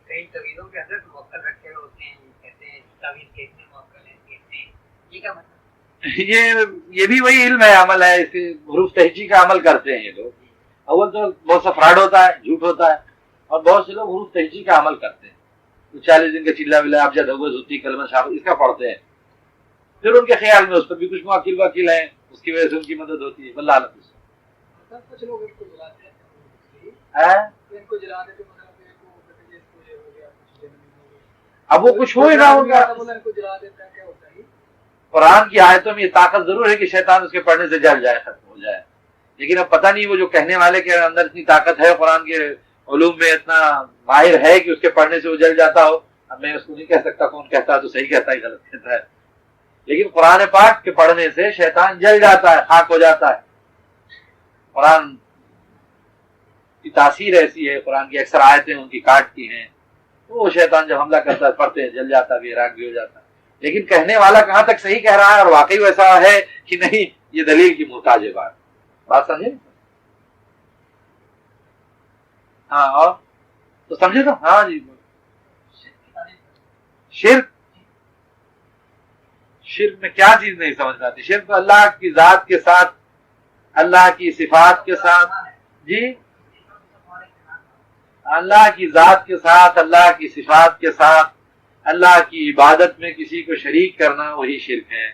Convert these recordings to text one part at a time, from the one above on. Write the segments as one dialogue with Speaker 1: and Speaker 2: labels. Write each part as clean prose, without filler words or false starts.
Speaker 1: کئی طویلوں کے حضرت موکل رکھے ہوتے ہیں، کہتے ہیں تعویذ کے اتنے موکل ہیں، اتنے، یہ کیا مطلب؟
Speaker 2: یہ بھی وہی علم ہے، عمل ہے، اس حروف تہجی کا عمل کرتے ہیں یہ لوگ. اول تو بہت سا فراڈ ہوتا ہے، جھوٹ ہوتا ہے، اور بہت سے لوگ حروف تہجی کا عمل کرتے ہیں. 40 دن کا چلا ولا ابجد ہوگز ہوتی کلمہ شامل اس کا پڑھتے ہیں، پھر ان کے خیال میں اس پر بھی کچھ موکل وکیل ہیں، اس کی وجہ سے ان کی مدد ہوتی ہے. واللہ اعلم.
Speaker 1: کچھ لوگ اس کو جلاتے ہیں، ان کو جلا دیتے ہیں،
Speaker 2: اب وہ کچھ ہو ہی نہ ہوگا. قرآن کی آیتوں میں یہ طاقت ضرور ہے کہ شیطان اس کے پڑھنے سے جل جائے، ختم ہو جائے، لیکن اب پتہ نہیں وہ جو کہنے والے کے اندر اتنی طاقت ہے، قرآن کے علوم میں اتنا ماہر ہے کہ اس کے پڑھنے سے وہ جل جاتا ہو. اب میں اس کو نہیں کہہ سکتا کون کہتا ہے تو صحیح کہتا ہے غلط کہتا ہے، لیکن قرآن پاک کے پڑھنے سے شیطان جل جاتا ہے، خاک ہو جاتا ہے. قرآن کی تاثیر ایسی ہے، قرآن کی اکثر آیتیں ان کی کاٹتی ہیں، وہ شیطان جب حملہ کرتا ہے پڑھتے ہیں جل جاتا ہے، راگ بھی ہو جاتا ہے. لیکن کہنے والا کہاں تک صحیح کہہ رہا ہے اور واقعی ویسا ہے کہ نہیں، یہ دلیل کی محتاج ہے. بات سمجھے؟ ہاں، اور تو سمجھے تو. ہاں جی. شرک میں کیا چیز نہیں سمجھ آتی؟ شرک تو اللہ کی ذات کے ساتھ، اللہ کی صفات کے ساتھ، جی اللہ کی ذات کے ساتھ، اللہ کی صفات کے ساتھ اللہ کی عبادت میں کسی کو شریک کرنا، وہی شرک ہے.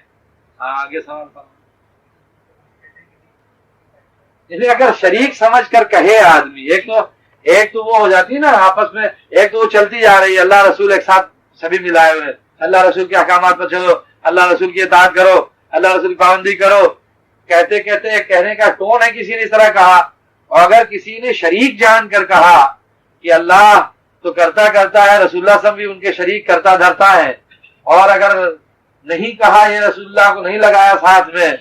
Speaker 2: ہاں آگے سوال کرو. اسے اگر شریک سمجھ کر کہے آدمی، ایک تو وہ ہو جاتی ہے نا آپس میں، ایک تو وہ چلتی جا رہی ہے، اللہ رسول ایک ساتھ سبھی ملائے ہوئے، اللہ رسول کے احکامات پر چلو، اللہ رسول کی اطاعت کرو، اللہ رسول کی پابندی کرو، کہتے کہتے کہنے کا ٹون ہے کسی نے اس طرح کہا. اور اگر کسی نے شریک جان کر کہا کہ اللہ تو کرتا کرتا ہے، رسول اللہ صلی اللہ علیہ وسلم بھی ان کے شریک کرتا دھرتا ہے، اور اگر نہیں کہا یہ رسول اللہ کو نہیں لگایا ساتھ میں،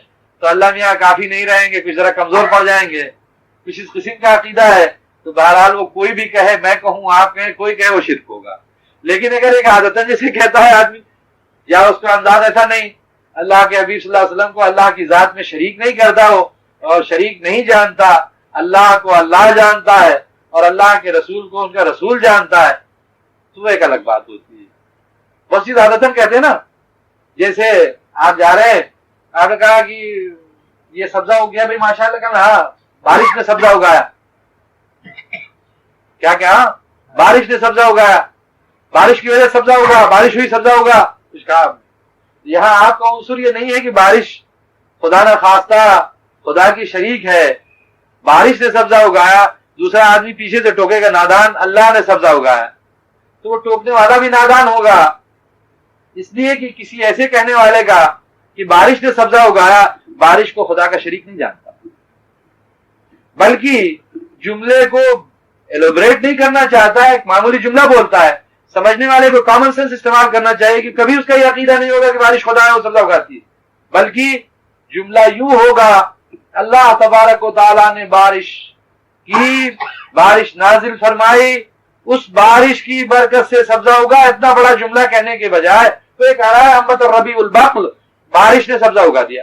Speaker 2: تو اللہ میاں کافی نہیں رہیں گے، کچھ ذرا کمزور پڑ جائیں گے، کچھ اس قسم کا عقیدہ ہے، تو بہرحال وہ کوئی بھی کہے، میں کہوں آپ کہیں، کوئی کہے، وہ شرک ہوگا. لیکن اگر ایک عادتاً جیسے کہتا ہے آدمی، یا اس کا انداز ایسا نہیں، اللہ کے حبیب صلی اللہ علیہ وسلم کو اللہ کی ذات میں شریک نہیں کرتا ہو اور شریک نہیں جانتا، اللہ کو اللہ جانتا ہے اور اللہ کے رسول کو ان کا رسول جانتا ہے، تو ایک الگ بات ہوتی ہے. بہت سی عادتاً کہتے ہیں نا، جیسے آپ جا رہے ہیں، آپ نے کہا کہ یہ سبزہ ہو گیا بھائی ماشاء اللہ، کہا ہاں بارش نے سبزہ اگایا. کیا کہا؟ بارش نے سبزہ اگایا، بارش کی وجہ سے سبزہ ہوگا، بارش ہوئی سبزہ ہوگا. کچھ کہا. یہاں آپ کا عنصر یہ نہیں ہے کہ بارش خدا نہ خواستہ خدا کی شریک ہے، بارش نے سبزہ اگایا، دوسرا آدمی پیچھے سے ٹوکے گا نادان اللہ نے سبزہ اگایا، تو وہ ٹوکنے والا بھی نادان ہوگا، اس لیے کہ کسی ایسے کہنے والے کا کہ بارش نے سبزہ اگایا، بارش کو خدا کا شریک نہیں جانتا، بلکہ جملے کو ایلوبریٹ نہیں کرنا چاہتا ہے، ایک معمولی جملہ بولتا ہے. سمجھنے والے کو کامن سینس استعمال کرنا چاہیے کہ کبھی اس کا یہ عقیدہ نہیں ہوگا کہ بارش خدا ہے وہ سبزہ اگاتی ہے، بلکہ جملہ یوں ہوگا، اللہ تبارک و تعالیٰ نے بارش کی، بارش نازل فرمائی، اس بارش کی برکت سے سبزہ ہوگا. اتنا بڑا جملہ کہنے کے بجائے تو یہ کہہ رہا ہے امت الربیع البقل، بارش نے سبزہ اگا دیا.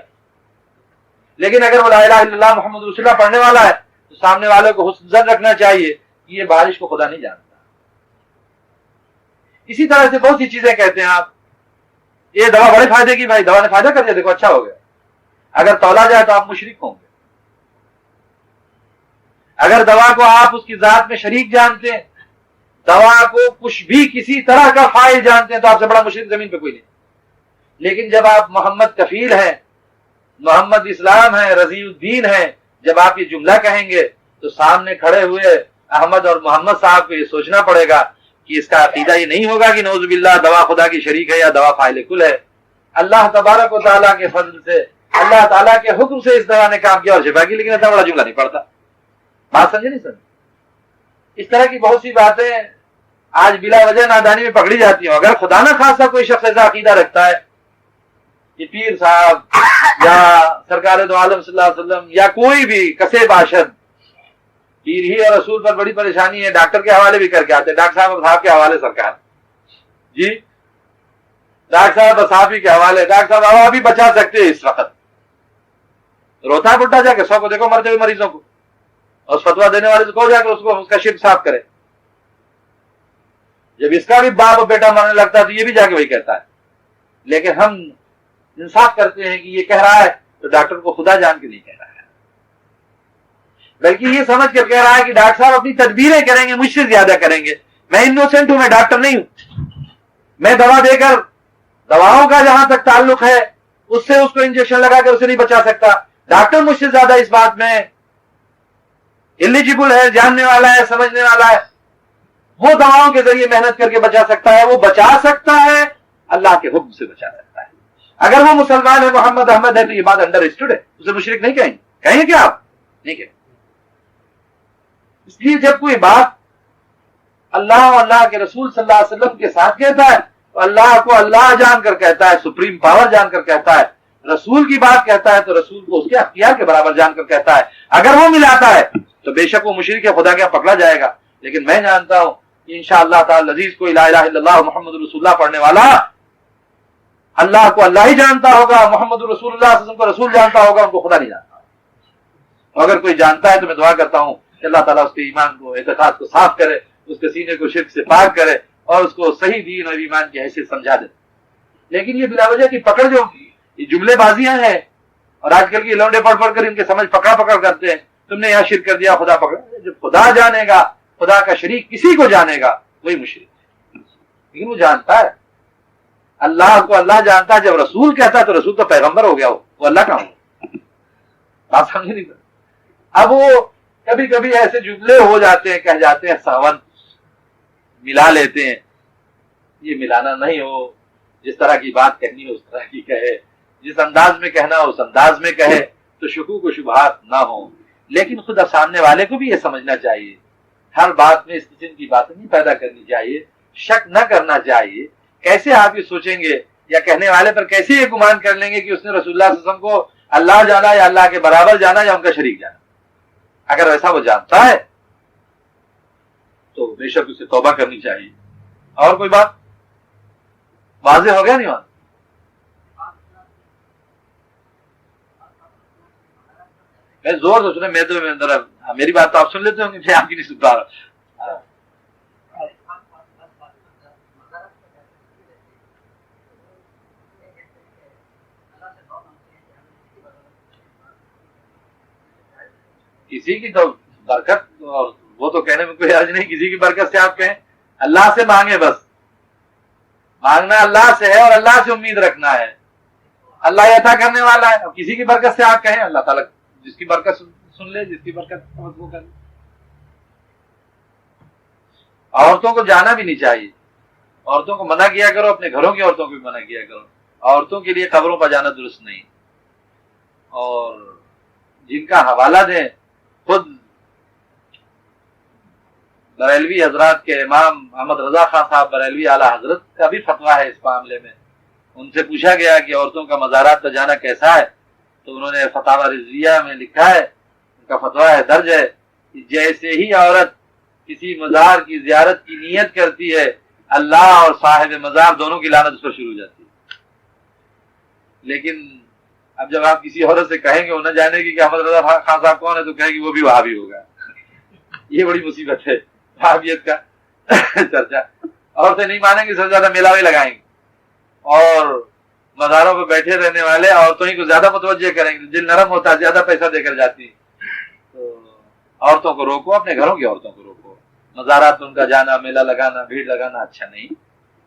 Speaker 2: لیکن اگر وہ لا الہ الا اللہ محمد رسول اللہ پڑھنے والا ہے تو سامنے والے کو حسن ظن رکھنا چاہیے کہ یہ بارش کو خدا نہیں جانتا. اسی طرح سے بہت سی چیزیں کہتے ہیں آپ، یہ دوا بڑے فائدے کی، بھائی دوا نے فائدہ کر دیا، دیکھو اچھا ہو گیا. اگر تولا جائے تو آپ مشرک ہوں گے. اگر دوا کو آپ اس کی ذات میں شریک جانتے ہیں، دوا کو کچھ بھی کسی طرح کا فائل جانتے ہیں، تو آپ سے بڑا مشرک زمین پہ کوئی نہیں. لیکن جب آپ محمد کفیل ہیں، محمد اسلام ہیں، رضی الدین ہیں، جب آپ یہ جملہ کہیں گے تو سامنے کھڑے ہوئے احمد اور محمد صاحب کو یہ سوچنا پڑے گا کہ اس کا عقیدہ یہ نہیں ہوگا کہ نعوذ باللہ دوا خدا کی شریک ہے یا دوا فاعل کل ہے. اللہ تبارک و تعالیٰ کے فضل سے، اللہ تعالیٰ کے حکم سے اس دوا نے کام کیا اور شفا کی، لیکن اتنا بڑا جملہ نہیں پڑتا. بات سمجھے نہیں سمجھے؟ اس طرح کی بہت سی باتیں آج بلا وجہ نادانی میں پکڑی جاتی ہیں. اگر خدا نہ خاصا کوئی شخص ایسا عقیدہ رکھتا ہے کہ پیر صاحب یا سرکار دو عالم صلی اللہ علیہ وسلم یا کوئی بھی کسے باشد، پیر ہی اور رسول پر بڑی پریشانی ہے، ڈاکٹر کے حوالے بھی کر کے آتے، ڈاکٹر صاحب کے حوالے سرکار، جی ڈاکٹر صاحب صحافی کے حوالے، ڈاکٹر صاحب ہوا بھی بچا سکتے ہیں. اس وقت روتا بٹا جا کے 100 کو دیکھو مرتے ہوئے مریضوں کو، اور فتوا دینے والے سے کہو جا کے اس کا شرک صاف کرے. جب اس کا بھی باپ اور بیٹا مرنے لگتا ہے تو یہ بھی جا کے وہی کہتا ہے. لیکن ہم انصاف کرتے ہیں کہ یہ کہہ رہا ہے تو ڈاکٹر کو خدا جان کے نہیں کہہ رہا ہے، بلکہ یہ سمجھ کر کہہ رہا ہے کہ ڈاکٹر صاحب اپنی تدبیریں کریں گے، مجھ سے زیادہ کریں گے. میں انوسنٹ ہوں، میں ڈاکٹر نہیں ہوں. میں دوا دے کر، دواؤں کا جہاں تک تعلق ہے اس سے اس کو انجیکشن لگا کر اسے نہیں بچا سکتا. ڈاکٹر مجھ سے زیادہ اس بات میں ایلیجیبل ہے، جاننے والا ہے، سمجھنے والا ہے. وہ دواؤں کے ذریعے محنت کر کے بچا سکتا ہے، وہ بچا سکتا ہے، اللہ کے حکم سے بچا سکتا ہے. اگر وہ مسلمان ہے، محمد احمد ہے، تو یہ بات انڈر اسٹوڈ ہے، اسے مشرک نہیں کہیں گے. کہیں گے کیا آپ؟ نہیں کہیں. اس لیے جب کوئی بات اللہ اور اللہ کے رسول صلی اللہ علیہ وسلم کے ساتھ کہتا ہے تو اللہ کو اللہ جان کر کہتا ہے، سپریم پاور جان کر کہتا ہے. رسول کی بات کہتا ہے تو رسول کو اس کے اختیار کے برابر جان کر کہتا ہے. اگر وہ ملاتا ہے تو بے شک وہ مشرک ہے، خدا کیا پکڑا جائے گا. لیکن میں جانتا ہوں کہ انشاءاللہ تعالی عزیز کو لا الہ الا اللہ محمد رسول اللہ پڑھنے والا اللہ کو اللہ ہی جانتا ہوگا، محمد رسول اللہ صلی اللہ علیہ وسلم کو رسول جانتا ہوگا، ان کو خدا نہیں جانتا. اگر کوئی جانتا ہے تو میں دعا کرتا ہوں کہ اللہ تعالیٰ اس کے ایمان کو، اعتقاد کو صاف کرے، اس کے سینے کو شرک سے پاک کرے اور اس کو صحیح دین اور ایمان کی حیثیت سمجھا دے. لیکن یہ بلا وجہ کی پکڑ، جو یہ جملے بازیاں ہیں اور آج کل کی لونڈے پڑھ پڑھ کر ان کے سمجھ پکڑ پکڑ کرتے ہیں. تم نے یہاں شرک کر دیا، خدا پکڑا. جب خدا جانے گا، خدا کا شریک کسی کو جانے گا، وہی مشرک ہے. لیکن وہ جانتا ہے، اللہ کو اللہ جانتا ہے. جب رسول کہتا ہے تو رسول تو پیغمبر ہو گیا، وہ اللہ کا ہو. بات سمجھ نہیں. اب وہ کبھی کبھی ایسے جملے ہو جاتے ہیں، کہہ جاتے ہیں، ساون ملا لیتے ہیں. یہ ملانا نہیں ہو، جس طرح کی بات کہنی ہو اس طرح کی کہے، جس انداز میں کہنا ہو اس انداز میں کہے، تو شکوک و شبہات نہ ہوں. لیکن خود سامنے والے کو بھی یہ سمجھنا چاہیے، ہر بات میں اس قسم کی باتیں نہیں پیدا کرنی چاہیے، شک نہ کرنا چاہیے. کیسے آپ یہ سوچیں گے یا کہنے والے پر کیسے یہ گمان کر لیں گے کہ اس نے رسول اللہ صلی اللہ علیہ وسلم کو اللہ جانا یا اللہ کے برابر جانا یا ان کا شریک جانا. اگر ایسا وہ جانتا ہے تو بے شک اسے توبہ کرنی چاہیے. اور کوئی بات واضح ہو گیا نہیں؟ وہاں میں زور سے سنے، میری بات تو آپ سن لیتے ہوں گے، میں آپ کی نہیں سن پا رہا. کسی کی تو برکت، اور وہ تو کہنے میں کوئی حرج نہیں، کسی کی برکت سے آپ کہیں. اللہ سے مانگے، بس مانگنا اللہ سے ہے اور اللہ سے امید رکھنا ہے. اللہ عطا کرنے والا ہے. اب کسی کی برکت سے آپ کہیں، اللہ تعالیٰ جس کی برکت سن لے، جس کی برکت وہ کر لے. عورتوں کو جانا بھی نہیں چاہیے. عورتوں کو منع کیا کرو، اپنے گھروں کی عورتوں کو بھی منع کیا کرو. عورتوں کے لیے قبروں پر جانا درست نہیں. اور جن کا حوالہ دیں، خود بریلوی حضرات کے امام محمد رضا خان صاحب بریلوی اعلیٰ حضرت کا بھی فتویٰ ہے اس معاملے میں. ان سے پوچھا گیا کہ عورتوں کا مزارات پر جانا کیسا ہے، تو انہوں نے فتاوی رضویہ میں لکھا ہے، ان کا فتویٰ ہے، درج ہے، کہ جیسے ہی عورت کسی مزار کی زیارت کی نیت کرتی ہے، اللہ اور صاحب مزار دونوں کی لعنت اس پر شروع ہو جاتی ہے. لیکن اب جب آپ کسی عورت سے کہیں گے وہ نہ جانے کی کہ احمد رضا خان صاحب کون ہے، تو کہیں گے وہ بھی وہابی ہوگا. یہ بڑی مصیبت ہے وہابیت کا چرچا. عورتیں نہیں مانیں گی، سب سے زیادہ میلہ وہی لگائیں گے اور مزاروں پہ بیٹھے رہنے والے عورتوں ہی کو زیادہ متوجہ کریں گے. دل نرم ہوتا ہے، زیادہ پیسہ دے کر جاتی. تو عورتوں کو روکو، اپنے گھروں کی عورتوں کو روکو. مزارات میں ان کا جانا، میلہ لگانا، بھیڑ لگانا اچھا نہیں.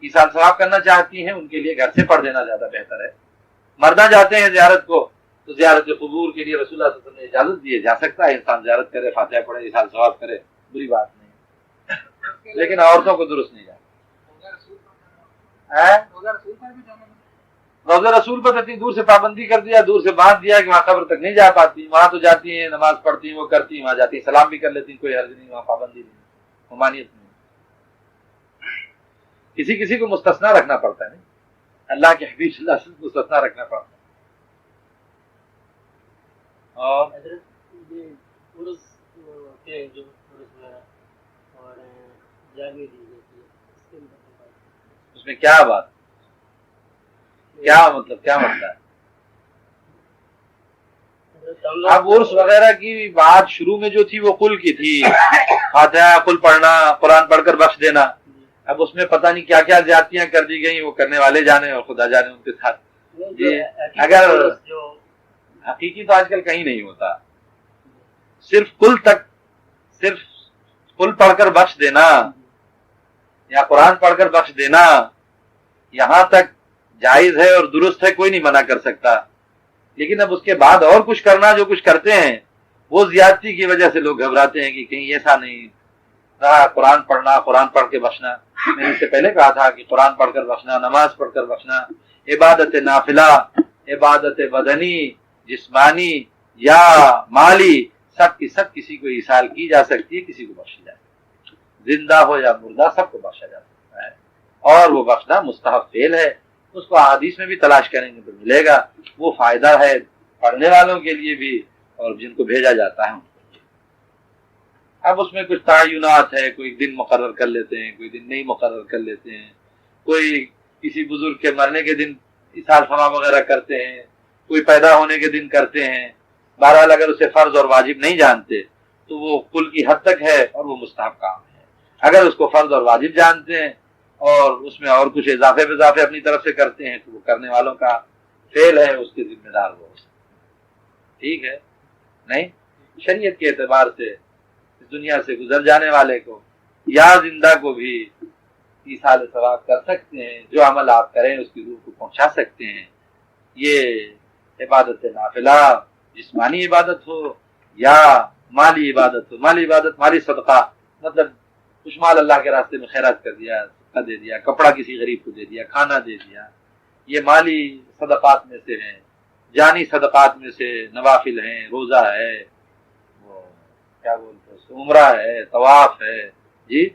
Speaker 2: ایصال ثواب کرنا چاہتی ہیں ان کے لیے گھر سے پڑھ دینا زیادہ بہتر ہے. مردہ جاتے ہیں زیارت کو تو زیارت قبور کے لیے رسول اللہ صلی اللہ علیہ وسلم نے اجازت دی ہے، جا سکتا ہے انسان، زیارت کرے، فاتحہ پڑھے، ایصال ثواب کرے، بری بات نہیں. لیکن عورتوں کو درست نہیں جانا. روزہ رسول پر اتنی دور سے پابندی کر دیا، دور سے باندھ دیا کہ وہاں قبر تک نہیں جا پاتی. وہاں تو جاتی ہیں، نماز پڑھتی ہیں، وہ کرتی ہیں، وہاں جاتی ہیں، سلام بھی کر لیتی ہیں، کوئی حرج نہیں، وہاں پابندی نہیں، ممانعت نہیں. کسی کسی کو مستثنا رکھنا پڑتا ہے. نہیں، اللہ کے حبیب صلی اللہ علیہ وسلم کو مستثنا رکھنا پڑتا ہے. اور اس میں کیا بات، کیا مطلب، کیا مسئلہ ہے؟ اب عرس وغیرہ کی بات شروع میں جو تھی وہ قل کی تھی، فاتحہ قل پڑھنا، قرآن پڑھ کر بخش دینا. اب اس میں پتہ نہیں کیا کیا زیادتیاں کر دی گئی، وہ کرنے والے جانے اور خدا جانے ان کے ساتھ. جی اگر حقیقی تو آج کل کہیں نہیں ہوتا، صرف کل پڑھ کر بخش دینا یا قرآن پڑھ کر بخش دینا یہاں تک جائز ہے اور درست ہے، کوئی نہیں منع کر سکتا. لیکن اب اس کے بعد اور کچھ کرنا جو کچھ کرتے ہیں وہ زیادتی کی وجہ سے لوگ گھبراتے ہیں کہ کہیں ایسا نہیں رہا. قرآن پڑھنا، قرآن پڑھ کے بخشنا، میں نے اس سے پہلے کہا تھا کہ قرآن پڑھ کر بخشنا، نماز پڑھ کر بخشنا، عبادت نافلہ، عبادت بدنی، جسمانی یا مالی، سب کی سب کسی کو ایصال کی جا سکتی ہے، کسی کو بخشی جا سکتی ہے، زندہ ہو یا مردہ سب کو بخشا جا سکتا ہے. اور وہ بخشنا مستحب فعل ہے، اس کو احادیث میں بھی تلاش کریں گے تو ملے گا. وہ فائدہ ہے پڑھنے والوں کے لیے بھی اور جن کو بھیجا جاتا ہے ان کو بھی. اب اس میں کچھ تعینات ہے، کوئی دن مقرر کر لیتے ہیں، کوئی دن نہیں مقرر کر لیتے ہیں، کوئی کسی بزرگ کے مرنے کے دن ایصال فما وغیرہ کرتے ہیں، کوئی پیدا ہونے کے دن کرتے ہیں. بہرحال اگر اسے فرض اور واجب نہیں جانتے تو وہ کل کی حد تک ہے اور وہ مستحب کام ہے. اگر اس کو فرض اور واجب جانتے ہیں اور اس میں اور کچھ اضافے بضافے اپنی طرف سے کرتے ہیں تو وہ کرنے والوں کا فعل ہے، اس کے ذمہ دار وہ. ٹھیک ہے؟ نہیں، شریعت کے اعتبار سے اس دنیا سے گزر جانے والے کو یا زندہ کو بھی ایصال ثواب کر سکتے ہیں. جو عمل آپ کریں اس کی روح کو پہنچا سکتے ہیں. یہ عبادت نافلہ، جسمانی عبادت ہو یا مالی عبادت ہو. مالی عبادت، مالی صدقہ، مطلب کچھ مال اللہ کے راستے میں خیرات کر دیا، صدقہ دے دیا، کپڑا کسی غریب کو دے دیا، کھانا دے دیا، یہ مالی صدقات میں سے ہیں. جانی صدقات میں سے نوافل ہیں، روزہ ہے، وہ کیا بولتے ہیں، عمرہ ہے، طواف ہے، جی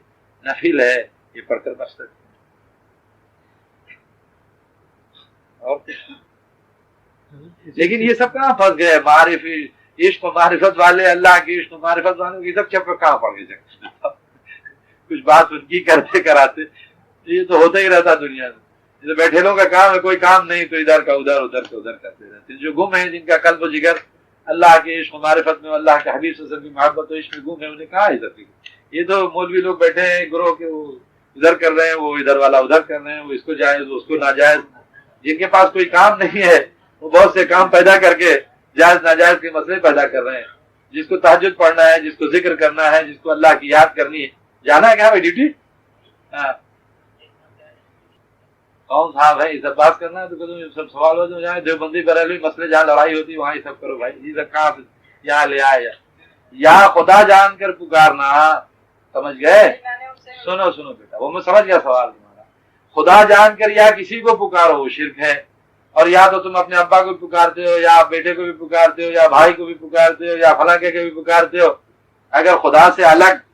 Speaker 2: نفل ہے، یہ پڑھ کر بچ سکتے ہیں. اور لیکن یہ سب کہاں پھنس گئے؟ معرفی عشق و معرفت والے، اللہ کی عشق و معرفت والے یہ سب چپ کہاں پڑ گئے؟ کچھ بات ان کی کرتے کراتے یہ تو ہوتا ہی رہتا دنیا میں. جو بیٹھے لوگوں کا کام ہے، کوئی کام نہیں تو ادھر کا ادھر، ادھر کا ادھر کرتے رہتے ہیں. جو گم ہیں، جن کا قلب و جگر اللہ کے عشق و معرفت میں، اللہ کے حبیب صلی اللہ علیہ وسلم کی محبت و عشق میں گم ہے، انہیں کہاں ہے سب. یہ تو مولوی لوگ بیٹھے ہیں گروہ کے، وہ ادھر کر رہے ہیں، وہ ادھر والا ادھر کر رہے ہیں، وہ اس کو جائز وہ اس کو ناجائز. جن کے پاس کوئی کام نہیں ہے وہ بہت سے کام پیدا کر کے جائز ناجائز کے مسئلے پیدا کر رہے ہیں. جس کو تہجد پڑھنا ہے، جس کو ذکر کرنا ہے، جس کو اللہ کی یاد کرنی ہے، جانا ہے کہاں بھائی ڈیوٹی؟ کون صاحب ہے یہ سب بات کرنا ہے؟ تو سب سوال ہو جائے دیوبندی بریلوی مسئلے جہاں لڑائی ہوتی ہے وہاں یہ سب کرو بھائی. یہ سب کہاں سے یہاں لے آئے؟ یا خدا جان کر پکارنا، سمجھ گئے؟ سنو بیٹا، وہ میں سمجھ گیا سوال تمہارا. خدا جان کر یا کسی کو پکارو وہ شرک ہے. اور یا تو تم اپنے ابا کو بھی پکارتے ہو، یا بیٹے کو بھی پکارتے ہو، یا بھائی کو بھی پکارتے ہو، یا فلاں کے بھی پکارتے ہو. اگر خدا سے الگ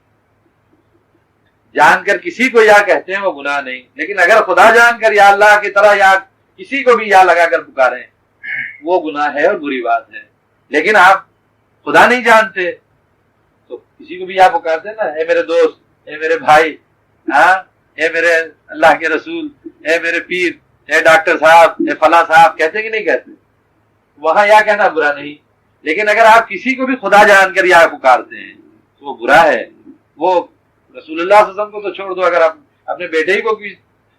Speaker 2: جان کر کسی کو یا کہتے ہیں وہ گناہ نہیں. لیکن اگر خدا جان کر یا اللہ کی طرح یا کسی کو بھی یا لگا کر پکاریں وہ گناہ ہے اور بری بات ہے. لیکن آپ خدا نہیں جانتے تو کسی کو بھی یا پکارتے ہیں نا، اے میرے دوست، اے میرے بھائی، ہاں، اے میرے اللہ کے رسول، اے میرے پیر، اے ڈاکٹر صاحب، اے فلاں صاحب، کہتے کہ نہیں کہتے؟ وہاں یا کہنا برا نہیں. لیکن اگر آپ کسی کو بھی خدا جان کر یا پکارتے ہیں تو وہ برا ہے. وہ رسول اللہ صلی اللہ علیہ وسلم کو تو چھوڑ دو، اگر آپ اپنے بیٹے ہی کو،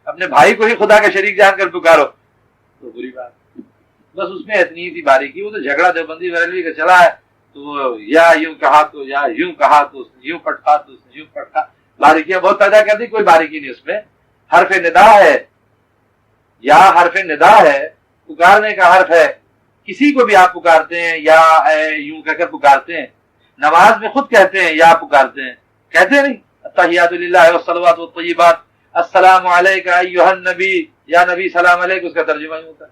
Speaker 2: اپنے بھائی کو ہی خدا کا شریک جان کر پکارو تو بری بات. بس اس میں اتنی سی باریکی، وہ تو جھگڑا دیوبندی بریلوی کا چلا ہے، تو یا یوں کہا تو یا یوں کہا تو اس نے یوں پٹکا تو اس نے یوں پٹکا، باریکیاں بہت پیدا کر دی. کوئی باریکی نہیں اس میں. حرف ندا ہے، یا حرف ندا ہے، پکارنے کا حرف ہے. کسی کو بھی آپ پکارتے ہیں یا یوں کہہ کر پکارتے ہیں. نماز میں خود کہتے ہیں یا پکارتے ہیں، کہتے نہیں التحیات للہ والصلوات والطیبات السلام علیک ایھا النبی، یا نبی سلام علیک، اس کا ترجمہ ہی ہوتا ہے.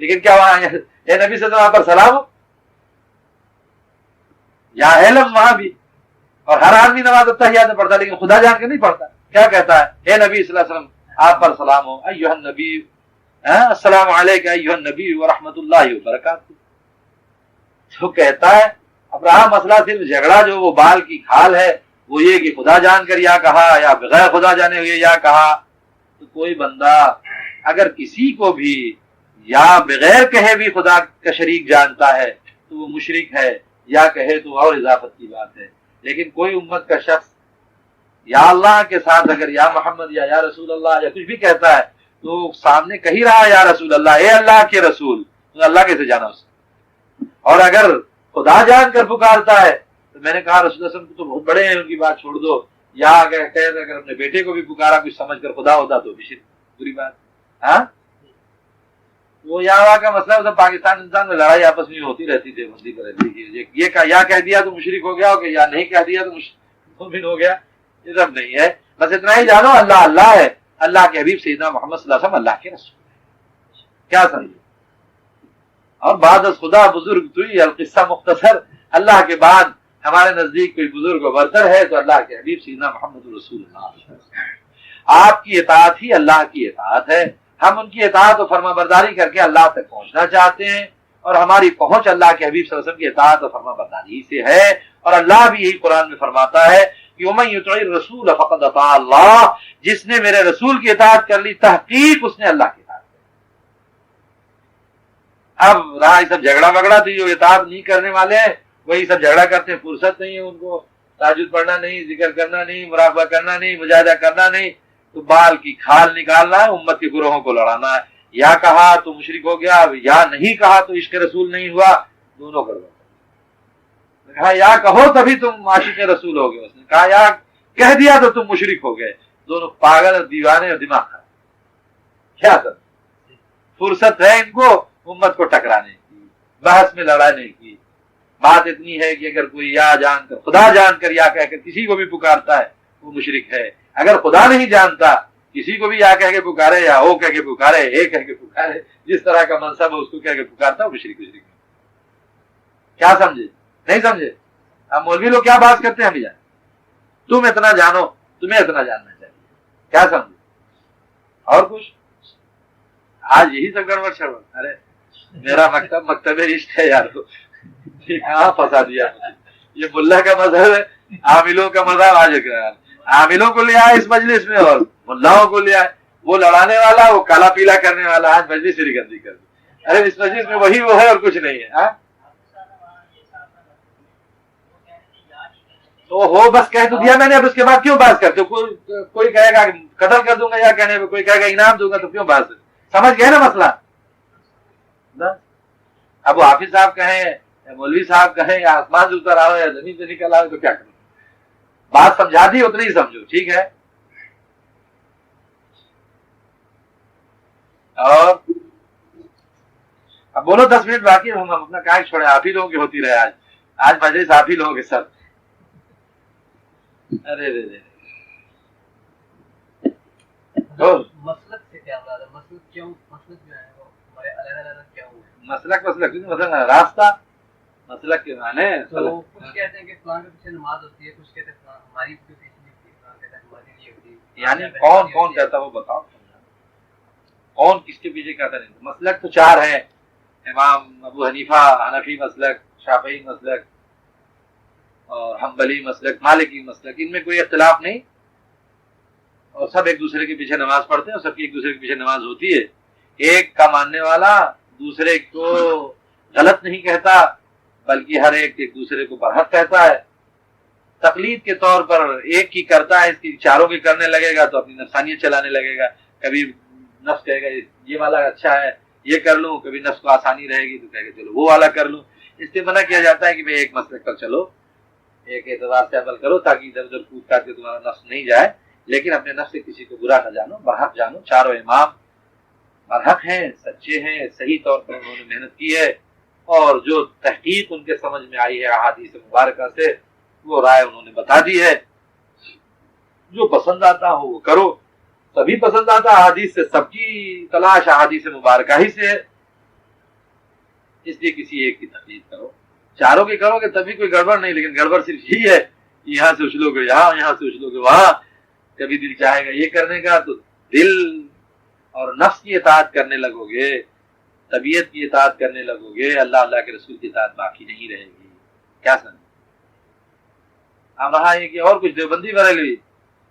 Speaker 2: لیکن کیا وہاں اے نبی صلی اللہ علیہ وسلم پر سلام ہو یا ہے لفظ وہاں بھی. اور ہر آدمی نماز التحیات میں پڑھتا ہے لیکن خدا جان کے نہیں پڑھتا. کیا کہتا ہے؟ اے نبی صلی اللہ علیہ وسلم آپ پر سلام ہو، ایھا النبی، السلام علیک ایھا النبی ورحمۃ اللہ وبرکاتہ. تو کہتا ہے. اب رہا مسئلہ صرف جھگڑا جو وہ بال کی کھال ہے، وہ یہ کہ خدا جان کر یا کہا یا بغیر خدا جانے ہوئے یا کہا. تو کوئی بندہ اگر کسی کو بھی یا بغیر کہے بھی خدا کا شریک جانتا ہے تو وہ مشرک ہے، یا کہے تو اور اضافت کی بات ہے. لیکن کوئی امت کا شخص یا اللہ کے ساتھ اگر یا محمد یا رسول اللہ یا کچھ بھی کہتا ہے تو سامنے کہی رہا یا رسول اللہ، اے اللہ کے رسول، تو اللہ کیسے جانا اس کو؟ اور اگر خدا جان کر پکارتا ہے تو میں نے کہا رسول اللہ صلی اللہ علیہ وسلم کو تو بہت بڑے ہیں، ان کی بات چھوڑ دو، یا اگر اپنے بیٹے کو بھی پکارا کچھ سمجھ کر خدا ہوتا تو بھی بری بات۔ ہاں وہ یا کا مسئلہ ہوتا، پاکستان انسان میں لڑائی آپس میں ہوتی رہتی تھی، بندی پر رہتی تھی، یہ یا کہہ دیا تو مشرک ہو گیا، یا نہیں کہہ دیا تو مومن ہو گیا، یہ سب نہیں ہے۔ بس اتنا ہی جانو اللہ اللہ ہے، اللہ کے حبیب سیدنا محمد صلی اللہ علیہ وسلم اللہ کے رسول ہے، کیا سمجھے؟ اور بعد از خدا بزرگ توئی، القصہ مختصر، اللہ کے بعد ہمارے نزدیک کوئی بزرگ و برتر ہے تو اللہ کے حبیب سیدنا محمد رسول اللہ۔ آپ کی اطاعت ہی اللہ کی اطاعت ہے، ہم ان کی اطاعت و فرما برداری کر کے اللہ تک پہنچنا چاہتے ہیں، اور ہماری پہنچ اللہ کے حبیب صلی اللہ علیہ وسلم کی اطاعت و فرما برداری سے ہے۔ اور اللہ بھی یہی قرآن میں فرماتا ہے کہ وَمَن يُطِعِ الرَّسُولَ فَقَدْ أَطَاعَ اللَّهَ، جس نے میرے رسول کی اطاعت کر لی تحقیق اس نے اللہ کی اطاعت کر لی۔ اب رہا یہ سب جھگڑا وگڑا تھی، جو اطاعت نہیں کرنے والے ہیں وہی سب جھگڑا کرتے ہیں، فرصت نہیں ہے ان کو، تہجد پڑھنا نہیں، ذکر کرنا نہیں، مراقبہ کرنا نہیں، مجاہدہ کرنا نہیں، تو بال کی کھال نکالنا ہے، امت کے گروہوں کو لڑانا ہے، یا کہا تو مشرک ہو گیا، یا نہیں کہا تو عشق رسول نہیں ہوا، دونوں کر دو۔ کہا یا کہو تبھی تم عاشق رسول ہو گئے، اس نے کہا یا کہہ دیا تو تم مشرک ہو گئے، دونوں پاگل اور دیوانے اور دماغ خراب۔ کیا سر فرصت ہے ان کو امت کو ٹکرانے کی، بحث میں لڑانے کی؟ بات اتنی ہے کہ اگر کوئی یا جان کر، خدا جان کر یا کہہ کر کسی کو بھی پکارتا ہے وہ مشرک ہے، اگر خدا نہیں جانتا کسی کو بھی یا کہہ کے پکارے یا او کہہ کے پکارے، اے کہہ کے پکارے، جس طرح کا منصب ہے اس کو کہہ کے پکارتا ہے وہ مشرک ہے۔ کیا سمجھے؟ نہیں سمجھے؟ اب مولوی لوگ کیا بات کرتے ہیں، ہم جانیں، تم اتنا جانو، تمہیں اتنا جاننا چاہیے، کیا سمجھے؟ اور کچھ آج یہی سب گڑبڑ شڑبڑ۔ ارے میرا مکتب عشق ہے یار، کہاں پھنسا دیا یہ ملا کا مذہب ہے، عاملوں کا مذہب۔ آج عاملوں کو لے آئے اس مجلس میں اور ملاؤں کو لے آئے، وہ لڑانے والا، وہ کالا پیلا کرنے والا، آج مجلس سے گندی کر دی۔ ارے اس مجلس میں وہی وہ ہے اور کچھ نہیں ہے۔ تو ہو بس کہہ تو دیا میں نے، اب اس کے بعد کیوں بحث کرتے ہو؟ کوئی کہے گا قتل کر دوں گا یا کہنے پہ، کوئی کہے گا انعام دوں گا، تو کیوں بحث؟ سمجھ گئے نا مسئلہ؟ اب وہ حافظ صاحب کہیں یا مولوی صاحب کہیں یا آسمان سے اتر آؤ یا زمین سے نکل آؤ تو کیا کریں؟ بات سمجھا دی اتنی ہی سمجھو، ٹھیک ہے؟ اور اب بولو 10 منٹ باقی، ہم اپنا کام چھوڑے، آپ ہی لوگوں کی ہوتی رہے آج مجلس آپ ہی لوگوں کے ساتھ۔ ارے
Speaker 1: مسلک سے کیا مراد ہے؟ مسلک کیوں، مسلک جو ہے وہ ہمارے علیحدہ کیا ہوا ہے؟
Speaker 2: مسلک راستہ، مسلک کے معنی
Speaker 1: تو کچھ کہتے ہیں کہ فلاں کے پیچھے نماز ہوتی ہے، کچھ کہتے ہیں ہماری کے پیچھے نہیں ہوتی، فلاں کہتا ہے ہماری نہیں ہوتی،
Speaker 2: یعنی کون کہتا ہے وہ بتاؤ، کون کس کے پیچھے کہتا نہیں؟ مسلک تو 4 ہیں، امام ابو حنیفہ حنفی مسلک، شافعی مسلک اور حنبلی مسلک، مالکی مسلک، ان میں کوئی اختلاف نہیں، اور سب ایک دوسرے کے پیچھے نماز پڑھتے ہیں اور سب کی ایک دوسرے کے پیچھے نماز ہوتی ہے۔ ایک کا ماننے والا دوسرے کو غلط نہیں کہتا، بلکہ ہر ایک دوسرے کو برحق کہتا ہے۔ تقلید کے طور پر ایک کی کرتا ہے، اس کی 4 کی کرنے لگے گا تو اپنی نفسانیت چلانے لگے گا، کبھی نفس کہے گا یہ والا اچھا ہے یہ کر لوں، کبھی نفس کو آسانی رہے گی تو کہے گا چلو وہ والا کر لوں۔ اس سے منع کیا جاتا ہے کہ بھئی ایک مسلک پر چلو، ایک اعتبار سے عمل کرو تاکہ ادھر ادھر کود کر کے تمہارا نفس نہیں جائے، لیکن اپنے نفس سے کسی کو برا نہ جانو، برحق جانو۔ 4 امام برحق ہیں، سچے ہیں، صحیح طور پر انہوں نے محنت کی ہے، اور جو تحقیق ان کے سمجھ میں آئی ہے احادیث مبارکہ سے وہ رائے انہوں نے بتا دی ہے۔ جو پسند آتا ہو وہ کرو، سبھی پسند آتا احادیث سے، سب کی تلاش احادیث مبارکہ ہی سے ہے، اس لیے کسی ایک کی تقلید کرو، 4 کی کرو گے تبھی کوئی گڑبڑ نہیں، لیکن گڑبڑ صرف یہی ہے یہاں سے اچھلو گے یہاں، یہاں سے اچھلو گے وہاں، کبھی دل چاہے گا یہ کرنے کا تو دل اور نفس کی اطاعت کرنے لگو گے، طبیعت کی اطاعت کرنے لگو گے، اللہ کے رسول کی اطاعت باقی نہیں رہے گی۔ کیا سمجھ؟ اب رہا یہ کہ اور کچھ دیوبندی بریلوی،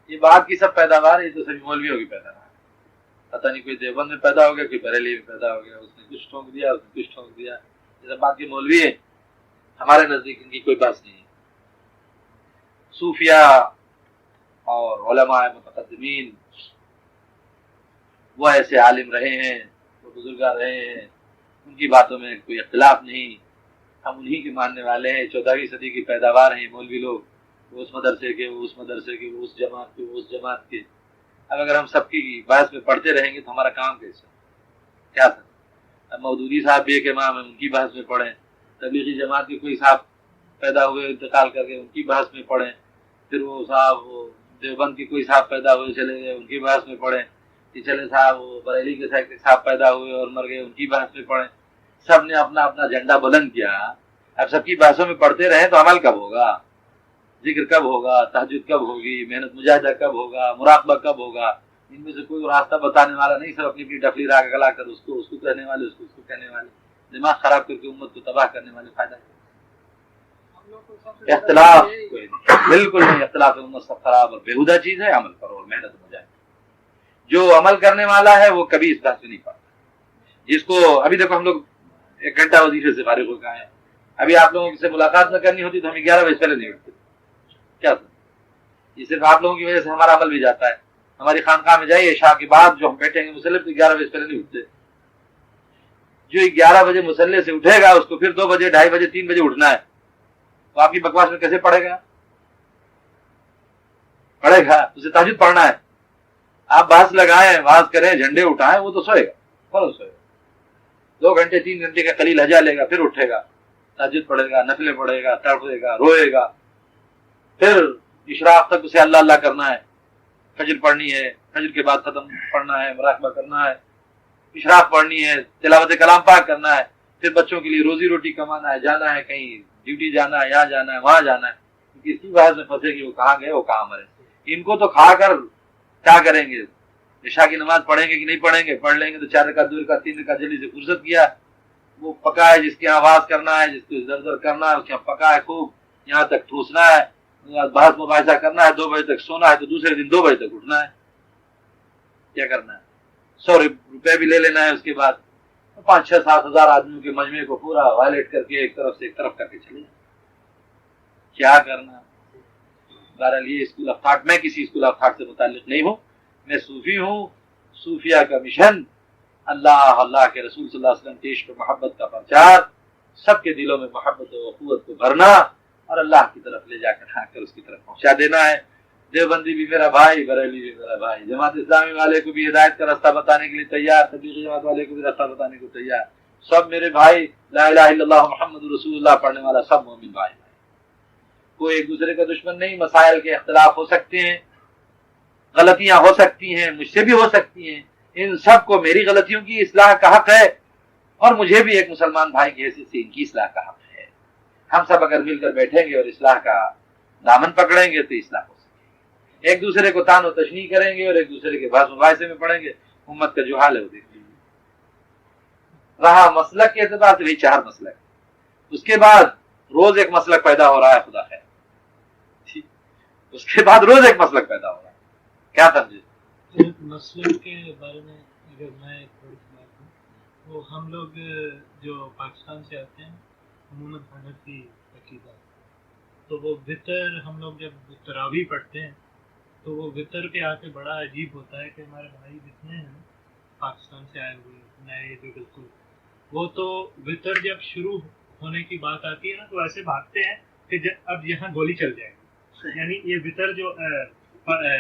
Speaker 2: یہ بات کی سب پیداوار ہے، یہ تو سبھی مولویوں کی پیداوار ہے، پتہ نہیں کوئی دیوبند میں پیدا ہو گیا، کوئی بریلی میں پیدا ہو گیا، اس نے کچھ ٹھونک دیا، اس نے کچھ ٹھونک دیا، یہ سب بات کے مولوی ہیں، ہمارے نزدیک ان کی کوئی بات نہیں ہے۔ صوفیہ اور علماء متقدمین وہ ایسے عالم رہے ہیں، وہ بزرگاں رہے ہیں، ان کی باتوں میں کوئی اختلاف نہیں، ہم انہی کے ماننے والے ہیں۔ 14ویں صدی کی پیداوار ہیں مولوی لوگ، وہ اس مدرسے کے، وہ اس مدرسے کے، وہ اس جماعت کے، وہ اس جماعت کے۔ اب اگر ہم سب کی بحث میں پڑھتے رہیں گے تو ہمارا کام کیسے؟ کیا سر؟ اب مودودی صاحب بھی ایک امام ہیں، ان کی بحث میں پڑھیں، تبلیغی جماعت کے کوئی صاحب پیدا ہوئے انتقال کر کے ان کی بحث میں پڑھیں، پھر وہ صاحب وہ دیوبند کے کوئی صاحب پیدا ہوئے چلے گئے ان کی بحث میں پڑھیں، کہ چلے صاحب وہ بریلی کے صاحب پیدا ہوئے اور مر گئے ان کی بحث میں پڑھیں۔ سب نے اپنا اپنا جھنڈا بلند کیا، اب سب کی بحثوں میں پڑھتے رہیں تو عمل کب ہوگا؟ ذکر کب ہوگا؟ تہجد کب ہوگی؟ محنت مجاہدہ کب ہوگا؟ مراقبہ کب ہوگا؟ ان میں سے کوئی راستہ بتانے والا نہیں، سب اپنی اپنی ڈفلی راگ گلا کر اس کو کہنے والے، اس کو کہنے والے، دماغ خراب کر کے امت کو تباہ کرنے والے۔ فائدہ اختلاف کوئی نہیں، بالکل نہیں، اختلاف امت سب خراب اور بےہودہ چیز ہے۔ عمل کرو اور محنت مجاہدہ، جو عمل کرنے والا ہے وہ کبھی اس بات سے نہیں پڑتا۔ جس کو ابھی دیکھو ہم لوگ 1 گھنٹہ وظیفے سے فارغ ہو گئے ہیں، ابھی آپ لوگوں سے ملاقات نہ کرنی ہوتی تو ہم 11 بجے پہلے نہیں اٹھتے۔ کیا یہ صرف آپ لوگوں کی وجہ سے ہمارا عمل بھی جاتا ہے۔ ہماری خانقاہ میں جائیے، عشاء کے بعد جو ہم بیٹھیں گے مصلی تو 11 بجے پہلے نہیں اٹھتے۔ جو 11 بجے مصلی سے اٹھے گا اس کو پھر 2 بجے، 2:30 بجے، 3 بجے اٹھنا ہے، تو آپ کی بکواس میں کیسے پڑھے گا؟ پڑھے گا، اسے تہجد پڑھنا ہے۔ آپ بحث لگائیں، واز کریں، جھنڈے اٹھائیں، وہ تو سوئے گا، فوراً سوئے گا، 2 گھنٹے 3 گھنٹے کا قلیل ہجا لے گا، پھر اٹھے گا، تہجد پڑھے گا، نفلیں پڑھے گا، تڑپے گا، روئے گا، پھر اشراق تک اسے اللہ اللہ کرنا ہے، فجر پڑھنی ہے، فجر کے بعد ختم پڑھنا ہے، مراقبہ کرنا ہے، اشراق پڑھنی ہے، تلاوت کلام پاک کرنا ہے، پھر بچوں کے لیے روزی روٹی کمانا ہے، جانا ہے کہیں ڈیوٹی جانا ہے، یہاں جانا ہے، وہاں جانا ہے۔ کس کی بحث میں پھنسے کہ وہ کہاں گئے، وہ کہاں مرے؟ ان کو تو کھا کر کیا کریں گے؟ عشاء کی نماز پڑھیں گے کہ نہیں پڑھیں گے؟ پڑھ لیں گے تو 4 رکعت 2 رکعت 3 رکعت جلدی سے فرصت کیا، وہ پکا ہے جس کی آواز کرنا ہے، جس کو زر زر کرنا ہے، اس کے پکا ہے خوب، یہاں تک ٹھوسنا ہے، بحث مباحثہ کرنا ہے، 2 بجے تک سونا ہے تو دوسرے دن 2 بجے تک اٹھنا ہے۔ کیا کرنا ہے؟ 100 روپے بھی لے لینا ہے، اس کے بعد 5-6-7 ہزار آدمیوں کے مجمع کو پورا وائلیٹ کر کے ایک طرف سے ایک طرف کر کے چلے جائیں۔ کیا کرنا؟ بہرحال یہ اسکول آف تھاٹ، میں کسی اسکول آف تھاٹ سے متعلق نہیں ہوں، میں صوفی ہوں۔ صوفیہ کا مشن اللہ، اللہ کے رسول صلی اللہ علیہ وسلم کے عشق و محبت کا پرچار، سب کے دلوں میں محبت و قوت کو بھرنا اور اللہ کی طرف لے جا کر اس کی طرف پہنچا دینا ہے۔ دیوبندی بھی میرا بھائی، بریلی بھی میرا بھائی، جماعت اسلامی والے کو بھی ہدایت کا راستہ بتانے کے لیے تیار، تبلیغی جماعت والے کو بھی راستہ بتانے کو تیار، سب میرے بھائی۔ لا الہ الا اللہ محمد رسول اللہ پڑھنے والا سب مومن بھائی، کوئی ایک دوسرے کا دشمن نہیں۔ مسائل کے اختلاف ہو سکتے ہیں، غلطیاں ہو سکتی ہیں، مجھ سے بھی ہو سکتی ہیں، ان سب کو میری غلطیوں کی اصلاح کا حق ہے، اور مجھے بھی ایک مسلمان بھائی کی حیثیت سے ان کی اصلاح کا حق ہے۔ ہم سب اگر مل کر بیٹھیں گے اور اصلاح کا دامن پکڑیں گے تو اصلاح ہو سکے گی۔ ایک دوسرے کو تان و تشنیع کریں گے اور ایک دوسرے کے بحث مباحثے میں پڑیں گے، امت کا جو حال ہے وہ دیکھ لیجیے۔ رہا مسلک کے اعتبار سے وہی 4 مسلک، اس کے بعد روز ایک مسلک پیدا ہو رہا ہے، خدا خیر، اس کے بعد روز ایک مسلک پیدا ہو رہا ہے۔ کیا سمجھے؟
Speaker 3: مسلک کے بارے میں اگر میں تھوڑی سی بات کروں، وہ ہم لوگ جو پاکستان سے آتے ہیں عموماً حنفی عقیدہ، تو وہ وطر ہم لوگ جب تراویح پڑھتے ہیں تو وہ وطر کے آ کے بڑا عجیب ہوتا ہے کہ ہمارے بھائی جتنے ہیں پاکستان سے آئے ہوئے نئے جو بالکل، وہ تو وطر جب شروع ہونے کی بات آتی ہے نا تو ایسے بھاگتے ہیں کہ اب یہاں گولی چل جائے گی، یعنی یہ وطر جو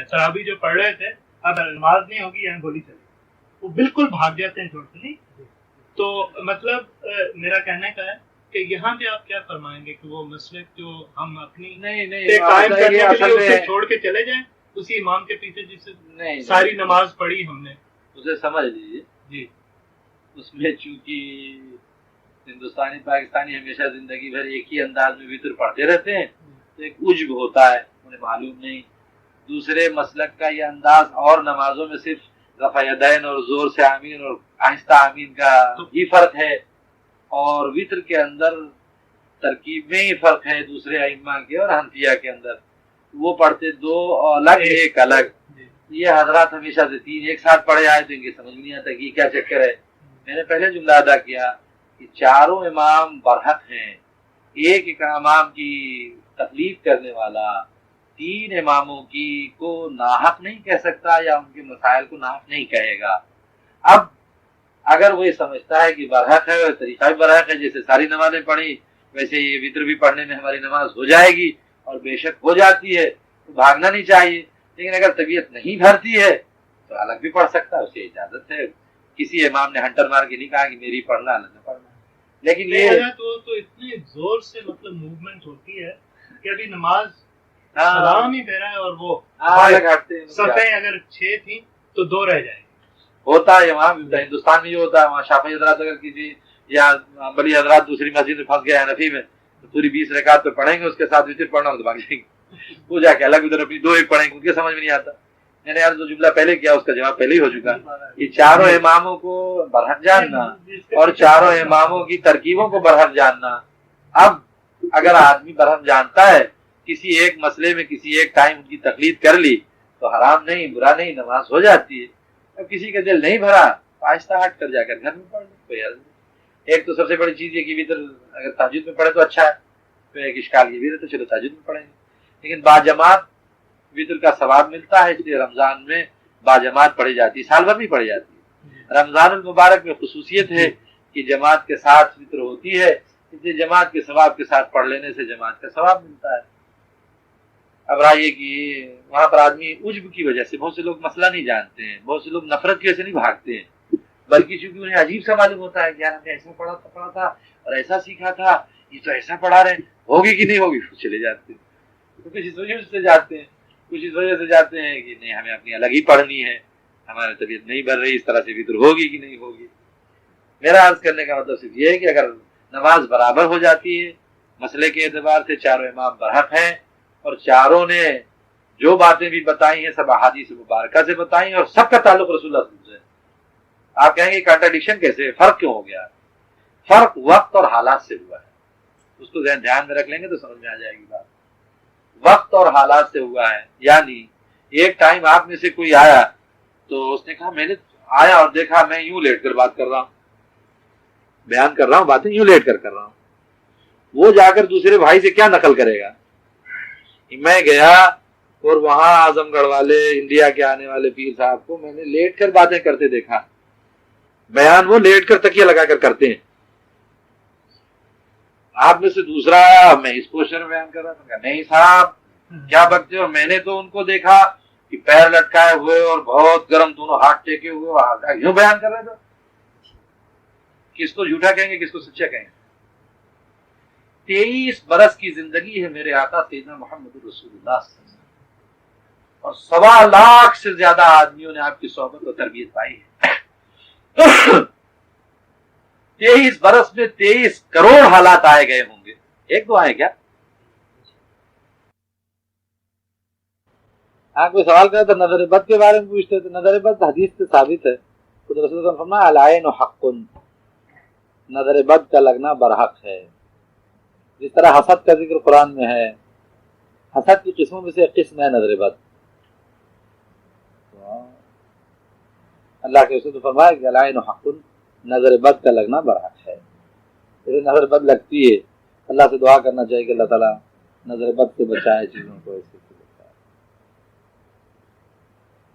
Speaker 3: تراویح جو پڑھ رہے تھے اب نماز نہیں ہوگی یہاں گولی چلے گی، وہ بالکل بھاگ جاتے ہیں چھوڑ کے۔ نہیں تو مطلب میرا کہنے کا ہے کہ یہاں پہ آپ کیا فرمائیں گے کہ وہ مسلک جو ہم اپنی قائم کرنے کے لیے اسے چھوڑ کے چلے جائیں اسی امام کے پیچھے جس سے ساری نماز پڑھی ہم نے،
Speaker 2: اسے سمجھ لیجیے
Speaker 3: جی
Speaker 2: اس میں چونکہ ہندوستانی پاکستانی ہمیشہ زندگی بھر ایک ہی انداز میں وطر پڑھتے رہتے ہیں تو ایک عجب ہوتا ہے، انہیں معلوم نہیں۔ دوسرے مسلک کا یہ انداز اور نمازوں میں صرف رفع یدین اور زور سے آمین اور آہستہ آمین کا ہی فرق ہے، اور وطر کے اندر ترکیب میں ہی فرق ہے دوسرے ائمہ کے اور حنفیہ کے اندر، وہ پڑھتے 2 الگ ایک الگ۔ یہ حضرات ہمیشہ سے 3 ایک ساتھ پڑھے آئے تو ان کی سمجھ نہیں آتا کہ یہ کیا چکر ہے۔ میں نے پہلے جملہ ادا کیا کہ 4 امام برحق ہیں، ایک امام کی تکلیف کرنے والا، تین اماموں کی کو ناحق نہیں کہہ سکتا یا ان کے مسائل کو ناحق نہیں کہے گا۔ اب اگر وہ یہ سمجھتا ہے کہ برحق ہے اور طریقہ بھی برحق ہے، جیسے ساری نمازیں پڑھی ویسے یہ وطر بھی پڑھنے میں ہماری نماز ہو جائے گی، اور بے شک ہو جاتی ہے، تو بھاگنا نہیں چاہیے۔ لیکن اگر طبیعت نہیں بھرتی ہے تو الگ بھی پڑھ سکتا ہے، اسے اجازت ہے۔ کسی امام نے ہنٹر مار کے نہیں کہا کہ میری پڑھنا الگ نہ پڑھنا، لیکن یہ
Speaker 3: تو اتنے زور سے مطلب موومنٹ ہوتی ہے کہ ابھی نماز سلام ہی پھیرا ہے اور وہ صفحیں اگر 6 تھیں تو 2 رہ جائیں۔
Speaker 2: ہوتا ہے وہاں ہندوستان میں یہ ہوتا ہے، وہاں شافعی حضرات اگر کسی یا بلی حضرات دوسری مسجد میں پھنس گئے حنفی میں تو پوری 20 رکعت پہ پڑھیں گے، اس کے ساتھ وتر پڑھنا تو بھاگ جائیں گے، وہ جا کے الگ ادھر اپنی 2 ایک پڑھیں گے، ان کے سمجھ میں نہیں آتا۔ میں نے یار جو جملہ پہلے کیا اس کا جواب پہلے ہی ہو چکا۔ یہ چاروں اماموں کو برحق جاننا اور چاروں اماموں کی ترکیبوں کو برحق جاننا۔ اب اگر آدمی برحق جانتا ہے، کسی ایک مسئلے میں کسی ایک ٹائم ان کی تقلید کر لی تو حرام نہیں، برا نہیں، نماز ہو جاتی ہے۔ اب کسی کا دل نہیں بھرا، آہستہ ہٹ کر جا کر گھر میں پڑھ لیں، کوئی حرج نہیں۔ ایک تو سب سے بڑی چیز یہ کہ وتر اگر تہجد میں پڑھے تو اچھا ہے، تو ایک اشکال یہ بھی رہتا ہے چلو تہجد میں پڑھیں گے، لیکن باجماعت وتر کا ثواب ملتا ہے، اس لیے رمضان میں باجماعت پڑھی جاتی ہے، سال بھر بھی پڑھی جاتی ہے۔ رمضان المبارک میں خصوصیت ہے کہ جماعت کے ساتھ وتر ہوتی ہے، اس لیے جماعت کے ثواب کے ساتھ پڑھ لینے سے جماعت کا ثواب ملتا ہے۔ اب رائے یہ کہ وہاں پر آدمی عجب کی وجہ سے، بہت سے لوگ مسئلہ نہیں جانتے ہیں، بہت سے لوگ نفرت کی وجہ سے نہیں بھاگتے ہیں، بلکہ چونکہ انہیں عجیب سا معلوم ہوتا ہے کہ یار ہم نے ایسا پڑھا تھا اور ایسا سیکھا تھا، یہ تو ایسا پڑھا رہے ہیں، ہوگی کہ نہیں ہوگی، چلے جاتے ہیں۔ تو کچھ اس وجہ سے جاتے ہیں، کچھ اس وجہ سے جاتے ہیں کہ نہیں ہمیں اپنی الگ ہی پڑھنی ہے، ہماری طبیعت نہیں بڑھ رہی، اس طرح سے وتر ہوگی کہ نہیں ہوگی۔ میرا عرض کرنے کا مطلب صرف یہ ہے کہ اگر نماز برابر ہو جاتی ہے، مسئلے کے اعتبار سے چاروں امام برحق ہیں، اور چاروں نے جو باتیں بھی بتائی ہیں سب احادیث مبارکہ سے بتائی ہیں، اور سب کا تعلق رسول اللہ صلی اللہ علیہ وسلم سے۔ آپ کہیں گے کنٹراڈکشن کیسے، فرق کیوں ہو گیا؟ فرق وقت اور حالات سے ہوا ہے، اس کو دھیان میں رکھ لیں گے تو سمجھ میں آ جائے گی بات۔ وقت اور حالات سے ہوا ہے، یعنی ایک ٹائم آپ میں سے کوئی آیا تو اس نے کہا میں نے آیا اور دیکھا میں یوں لیٹ کر بات کر رہا ہوں، بیان کر رہا ہوں، باتیں یوں لیٹ کر رہا ہوں، وہ جا کر دوسرے بھائی سے کیا نقل کرے گا؟ میں گیا اور وہاں اعظم گڑھ والے انڈیا کے آنے والے پیر صاحب کو میں نے لیٹ کر باتیں کرتے دیکھا، بیان وہ لیٹ کر تکیہ لگا کر کرتے ہیں۔ آپ میں سے دوسرا میں اس پوسچر میں بیان کر رہا تھا، نہیں صاحب کیا بکتے ہو، میں نے تو ان کو دیکھا کہ پیر لٹکائے ہوئے اور بہت گرم دونوں ہاتھ ٹیکے ہوئے یوں بیان کر رہے تھے۔ کس کو جھوٹا کہیں گے، کس کو سچا کہیں گے؟ 23 برس کی زندگی ہے میرے آقا سیدنا محمد رسول اللہ صلی اللہ علیہ وسلم، اور 1.25 لاکھ سے زیادہ آدمیوں نے آپ کی صحبت و تربیت پائی ہے۔ 23 برس میں 23 کروڑ حالات آئے گئے ہوں گے، ایک دو آئے کیا؟ آپ کوئی سوال کرے تو نظر بد کے بارے میں پوچھتے تو نظر بد حدیث سے ثابت ہے، خود رسول اللہ نے فرمایا العین حق، نظر بد کا لگنا برحق ہے۔ جس طرح حسد کا ذکر قرآن میں ہے، حسد کی قسموں میں سے ایک قسم ہے نظر بد۔ اللہ کے رسول نے فرمایا کہ العین حق، نظر بد کا لگنا برحق ہے۔ جیسے نظر بد لگتی ہے، اللہ سے دعا کرنا چاہیے کہ اللہ تعالیٰ نظر بد سے بچائے چیزوں کو، ایسے سے بچائے۔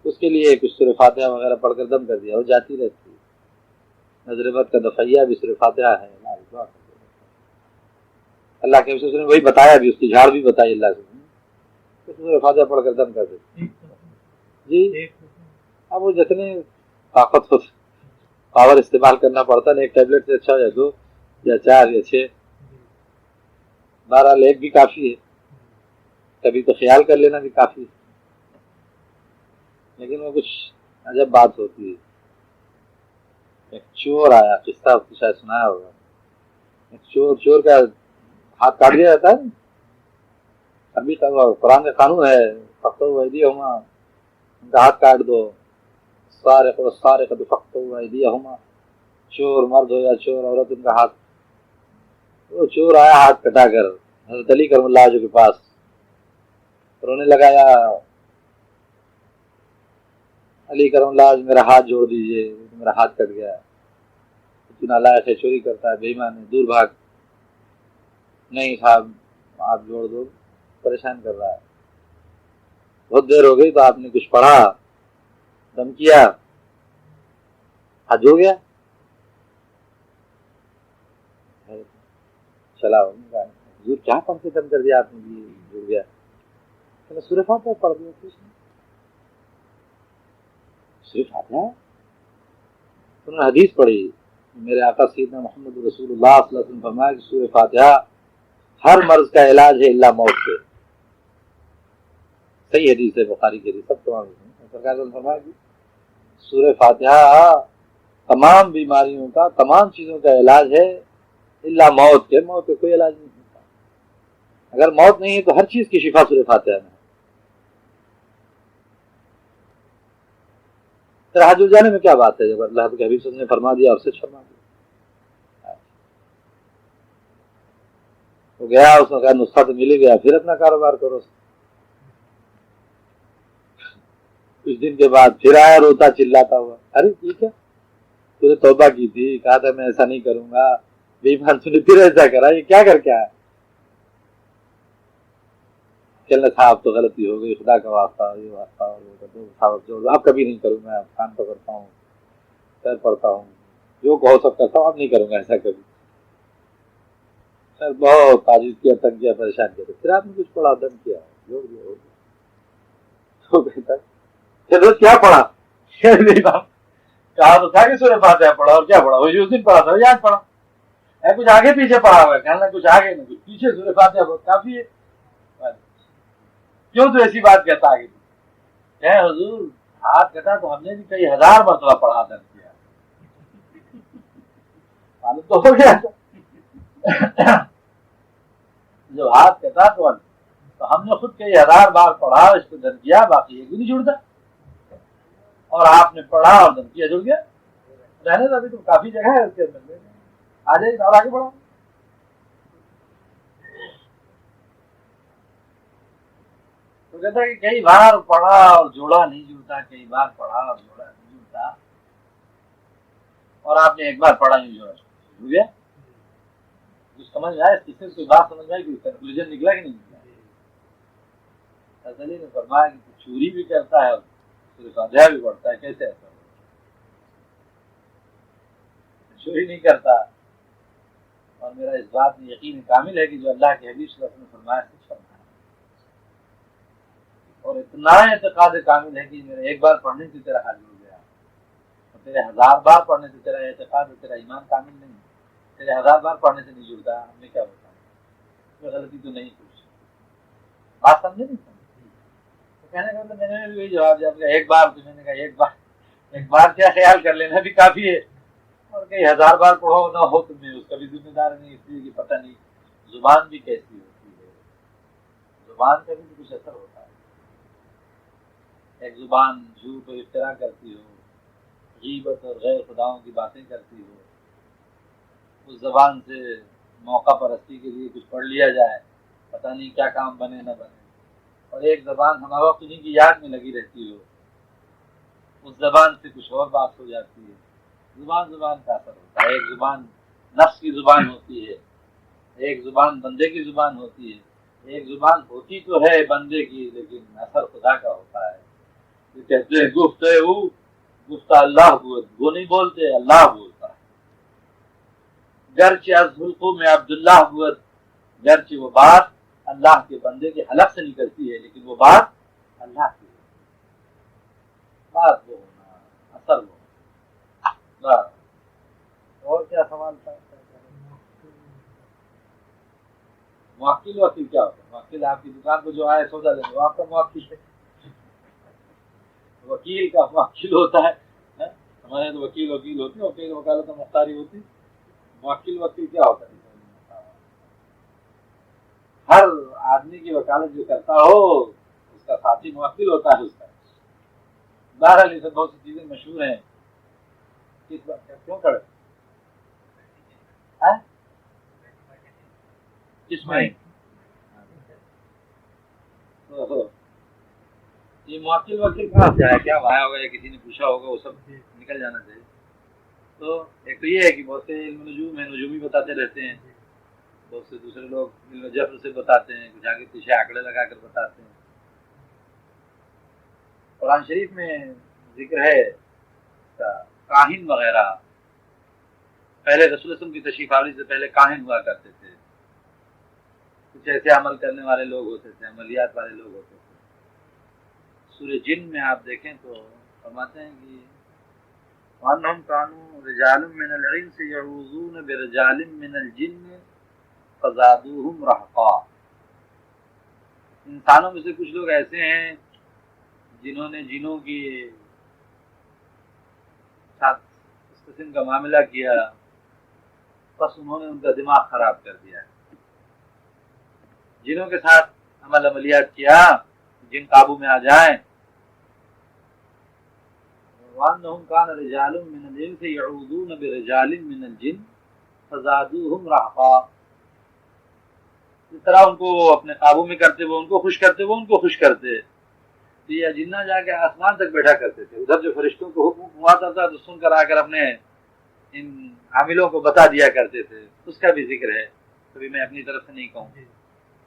Speaker 2: اس کے لیے کچھ سورہ فاتحہ وغیرہ پڑھ کر دم کر دیا، وہ جاتی رہتی ہے۔ نظر بد کا دفعیہ بھی سورہ فاتحہ ہے، دعا کر دیا۔ اللہ کے رسول نے وہی بتایا بھی، اس کی جھاڑ بھی بتائی اللہ سے، سورہ فاتحہ پڑھ کر دم کر دیتے جی۔ اب وہ جتنے طاقت ہو پاور استعمال کرنا پڑتا ہے، ایک ٹیبلٹ سے اچھا یا 2 یا 4 یا 6، بہرحال ایک بھی کافی ہے، کبھی تو خیال کر لینا بھی کافی ہے۔ لیکن وہ کچھ عجب بات ہوتی ہے، ایک چور آیا، قصہ آپ کو شاید سنایا ہوگا، ایک چور کا ہاتھ کاٹ دیا جاتا ہے، ابھی قرآن کا قانون ہے فقطعوا ایدیہما، ان کا ہاتھ کاٹ دو، السارق والسارقۃ فقطعوا ایدیہما، چور مرد ہو یا چور عورت ان کا ہاتھ۔ وہ چور آیا ہاتھ کٹا کر حضرت علی کرم اللہ وجہ کے پاس، رونے لگا، یا علی کرم اللہ وجہ میرا ہاتھ جوڑ دیجئے، میرا ہاتھ کٹ گیا، اتنا لائق ہے، چوری کرتا ہے، بے ایمان ہے، دور بھاگ۔ نہیں صاحب آپ جوڑ دو، پریشان کر رہا ہے۔ بہت دیر ہو گئی تو آپ نے کچھ پڑھا، دم کیا، حج ہو گیا؟ چلا حضور کیا پڑھ کے دم کر دیا آپ نے؟ جڑ گیا، سورہ فاتحہ پڑھ دیا، کچھ نہیں، صرف فاتحہ۔ انہوں نے حدیث پڑھی، میرے آقا سیدنا محمد رسول اللہ صلی اللہ علیہ وسلم فرمایا کہ سورہ فاتحہ ہر مرض کا علاج ہے الا موت کے۔ صحیح حدیث ہے، بخاری کی حدیث، سب تمام سرکار نے فرمایا کہ سورہ فاتحہ تمام بیماریوں کا، تمام چیزوں کا علاج ہے الا موت کے۔ موت کا کوئی علاج نہیں ہوتا، اگر موت نہیں ہے تو ہر چیز کی شفا سورہ فاتحہ میں ہے۔ حج جانے میں کیا بات ہے، جب اللہ کے حبیب صلی اللہ علیہ وسلم نے فرما دیا اور سچ فرما دیا۔ وہ گیا، اس نے کہا نسخہ تو مل گیا، پھر اپنا کاروبار کرو۔ کچھ دن کے بعد پھر آیا روتا چلاتا ہوا، ارے ٹھیک ہے تو نے توبہ کی تھی، کہا تھا میں ایسا نہیں کروں گا، بے ایمان تو نے پھر ایسا کرا، یہ کیا کر کے آیا؟ چلنا صاحب تو غلطی ہو گئی، خدا کا واسطہ، یہ واسطہ جو اب کبھی نہیں کروں گا، کان پکڑتا ہوں، سر پڑتا ہوں، جو ہو سکتا تھا اب نہیں کروں گا ایسا کبھی۔ سر بہت تعجیز کیا، تنگ کیا، پریشان کیا، پھر آپ نے کچھ پڑھا، دم کیا، جوڑ دیا، ہو گیا۔ تو کہتا چلو کیا پڑھا؟ کہا تو تھا کہ سورہ فاتحہ پڑھا، اور کیا پڑھا؟ وہی اس دن پڑھا تھا، یاد پڑھا ہے، کچھ آگے پیچھے پڑھا ہوا ہے، کہنا کچھ آگے نہ کچھ پیچھے، سورہ فاتحہ بہت کافی ہے۔ کیوں تو ایسی بات کہتا آگے کہ حضور ہاتھ کٹا تو ہم نے بھی کئی ہزار مرتبہ پڑھا تھا کیا، معلوم تو ہو گیا جو ہاتھ کٹا تو ہم نے خود کئی ہزار بار پڑھا، اس کو دم کیا، باقی ایک بھی نہیں جڑتا، اور آپ نے پڑھا اور دم کیا، جڑ گیا۔ رہنے تو ابھی تو کافی جگہ ہے اس کے اندر، آ جائیے اور آگے بڑھا۔ تو کہتا ہے کہ کئی بار پڑھا اور جوڑا نہیں جڑتا، کئی بار پڑھا اور جوڑا نہیں جڑتا، اور آپ نے ایک بار پڑھا نہیں جوڑا، جڑ گیا۔ کچھ سمجھ میں آئے، کسی سے کوئی بات سمجھ میں آئی، کوئی کنکلوژن نکلا کہ نہیں نکلا؟ تسلی نے فرمایا کہ چوری بھی کرتا ہے اور سورہ فاتحہ بھی پڑھتا ہے، کیسے ایسا ہو؟ چوری نہیں کرتا، اور میرا اس بات میں یقین کامل ہے کہ جو اللہ کے حبیب صلی اللہ علیہ وسلم نے فرمایا سچ فرمایا، اور اتنا اعتقاد کامل ہے کہ میرے ایک بار پڑھنے سے تیرا حال جڑ گیا، اور تیرے ہزار بار پڑھنے سے تیرا اعتقاد، تیرا ایمان کامل نہیں، تیرے ہزار بار پڑھنے سے نہیں جڑتا، ہمیں کیا بتاؤں، کوئی غلطی تو نہیں کچھ، بات سمجھے نہیں سمجھے؟ تو کہنے کا مطلب میں نے بھی وہی جواب دیا کہ ایک بار، تو میں نے کہا ایک بار کیا خیال کر لینا بھی کافی ہے، اور کئی ہزار بار پڑھو نہ ہو تمہیں اس کا بھی ذمہ دار نہیں، اس لیے کہ پتہ نہیں زبان بھی کیسی ہوتی ہے، زبان کا بھی کچھ اثر ہوتا ہے۔ ایک زبان جھوٹ اور افترا کرتی ہو، غیبت اور غیر خداؤں کی باتیں کرتی ہو، اس زبان سے موقع پرستی کے لیے کچھ پڑھ لیا جائے، پتہ نہیں کیا کام بنے نہ بنے، اور ایک زبان ہمارا وقت انہیں کی یاد میں لگی رہتی ہو، اس زبان سے کچھ اور بات ہو جاتی ہے۔ زبان کا اثر ہوتا ہے، ایک زبان نفس کی زبان ہوتی ہے، ایک زبان بندے کی زبان ہوتی ہے، ایک زبان ہوتی تو ہے بندے کی لیکن اثر خدا کا ہوتا ہے۔ یہ کہتے ہیں گفتہ اللہ بود، وہ نہیں بولتے، اللہ بولتا ہے۔ گرچہ از حلقوں میں عبداللہ بود، گرچہ وہ بات اللہ کے بندے کے حلق سے نکلتی ہے لیکن وہ بات اللہ کی ہے، بات وہ ہونا، اثر وہ ہونا۔ اور کیا سوال تھا؟ موکل وکیل کیا ہوتا ہے؟ موکل آپ کی دکان کو جو آئے سودا لیں گے وہ آپ کا موکل ہے، وکیل کا موکل ہوتا ہے، ہمارے تو وکیل ہوتی، وکیل وکالت مختاری ہوتی، موکل کیا ہوتا ہے؟ ہر آدمی کی وکالت جو کرتا ہو اس کا ساتھی موکل ہوتا ہے اس کا۔ بہرحال یہ سب بہت سی چیزیں مشہور ہیں، کس بات کیوں کھڑے کس میں یہ موکل وکیل کہاں سے آیا؟ کیا وہاں ہوگا یا کسی نے پوچھا ہوگا، وہ سب نکل جانا چاہیے۔ تو ایک تو یہ ہے کہ بہت سے علم نجوم ہیں، نجومی بتاتے رہتے ہیں، بہت سے دوسرے لوگ علم جبر سے بتاتے ہیں، کچھ آگے پیچھے آنکڑے لگا کر بتاتے ہیں۔ قرآن شریف میں ذکر ہے کاہن وغیرہ، پہلے رسول اللہ صلی اللہ علیہ وسلم کی تشریف آوری سے پہلے کاہن ہوا کرتے تھے، کچھ ایسے عمل کرنے والے لوگ ہوتے تھے، عملیات والے لوگ ہوتے تھے۔ سورہ جن میں آپ دیکھیں تو فرماتے ہیں کہ وَأَنَّهُمْ كَانُوا رِجَالٌ مِّنَ الْإِنسِ يَعُوذُونَ بِرِجَالٍ مِّنَ الْجِنِّ فَزَادُوهُمْ رَهْقًا۔ انسانوں میں سے کچھ لوگ ایسے ہیں جنہوں نے جنوں کی ساتھ اس قسم کا معاملہ کیا، بس انہوں نے ان کا دماغ خراب کر دیا، جنوں کے ساتھ عملیات کیا، جن قابو میں آ جائیں۔ وَأَنَّهُمْ كَانَ رِجَالٌ مِّنَ الْإِنسِ يَعُوذُونَ بِرِجَالٍ مِّنَ الْجِنِّ فَزَادُوهُمْ رَهْقًا۔ اس طرح ان کو اپنے قابو میں کرتے، وہ ان کو خوش کرتے، وہ ان کو خوش کرتے۔ یہ جنہ جا کے آسمان تک بیٹھا کرتے تھے، ادھر جو فرشتوں کو حکم ہوا تھا تو سن کر آ کر اپنے ان عاملوں کو بتا دیا کرتے تھے۔ اس کا بھی ذکر ہے، کبھی میں اپنی طرف سے نہیں کہوں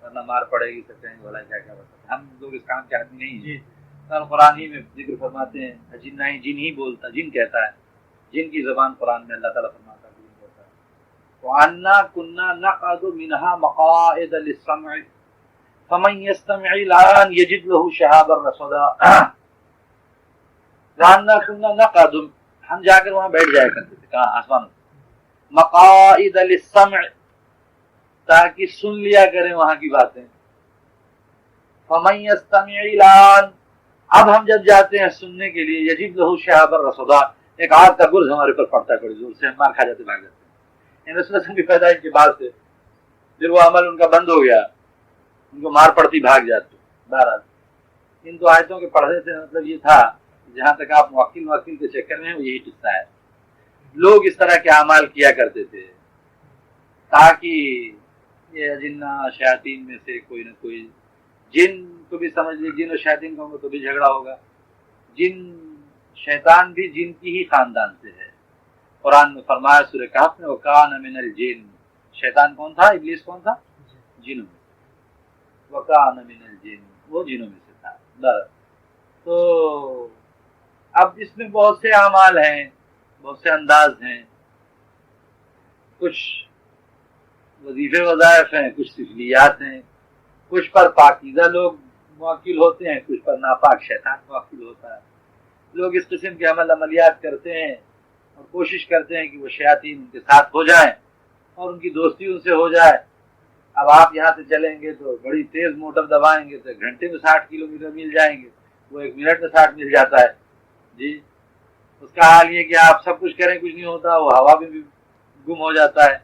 Speaker 2: ورنہ مار پڑے گی، سب کہیں گے بولا کیا کیا بتا، ہم لوگ اس کام کے آدمی نہیں ہیں۔ قرآن ہی میں ذکر فرماتے ہیں جن ہی جن ہی بولتا، جن کہتا ہے، جن کی زبان قرآن میں اللہ تعالیٰ فرماتا ہے جن کہتا ہے۔ وَأَنَّا كُنَّا نَقْعُدُ مِنْهَا مَقَاعِدَ لِلسَّمْعِ فَمَنْ يَسْتَمِعِ الْآنَ يَجِدْ لَهُ شِهَابًا رَّصَدًا۔ وَأَنَّا كُنَّا نَقْعُدُ، ہم جا کر وہاں بیٹھ جایا کرتے تھے، کہاں؟ آسمان میں، مَقَاعِدَ لِلسَّمْعِ، تاکہ سن لیا کریں وہاں کی باتیں۔ فَمَنْ يَسْتَمِعِ الْآنَ، اب ہم جب جاتے ہیں سننے کے لیے، یجب لہو شہاب الرصدا، ایک آگ کا گرز ہمارے پر پڑتا ہے بڑی زور سے، ہم مار کھا جاتے، بھاگ جاتے ہیں۔ رسول اللہ کی پیدائش کے بعد سے پھر وہ عمل ان کا بند ہو گیا، ان کو مار پڑتی، بھاگ جاتے۔ بہرحال ان دو آیتوں کے پڑھنے سے مطلب یہ تھا، جہاں تک آپ موکل کے چکر میں ہیں، وہ یہی قصہ ہے۔ لوگ اس طرح کے اعمال کیا کرتے تھے تاکہ یہ جنہ شیاطین میں سے کوئی نہ کوئی، جن کو بھی سمجھ لی، جن اور شیاطین کو تو بھی جھگڑا ہوگا، جن شیطان بھی جن کی ہی خاندان سے ہے۔ قرآن میں فرمایا سورہ کہف میں وَكَانَ مِنَ الْجِنِّ، شیطان کون تھا؟ ابلیس کون تھا؟ جنوں میں۔ وَكَانَ مِنَ الْجِنِّ، وہ جنوں میں سے تھا۔ تو اب اس میں بہت سے اعمال ہیں، بہت سے انداز ہیں، کچھ وظیفے وظائف ہیں، کچھ سفلیات ہیں، کچھ پر پاکیزہ لوگ موکل ہوتے ہیں، کچھ پر ناپاک شیطان موکل ہوتا ہے۔ لوگ اس قسم کے عملیات کرتے ہیں اور کوشش کرتے ہیں کہ وہ شیاطین ان کے ساتھ ہو جائیں اور ان کی دوستی ان سے ہو جائے۔ اب آپ یہاں سے چلیں گے تو بڑی تیز موٹر دبائیں گے تو گھنٹے میں 60 کلومیٹر مل جائیں گے، وہ 1 منٹ میں 60 مل جاتا ہے۔ جی، اس کا حال یہ کہ آپ سب کچھ کریں کچھ نہیں ہوتا، وہ ہوا میں بھی گم ہو جاتا ہے۔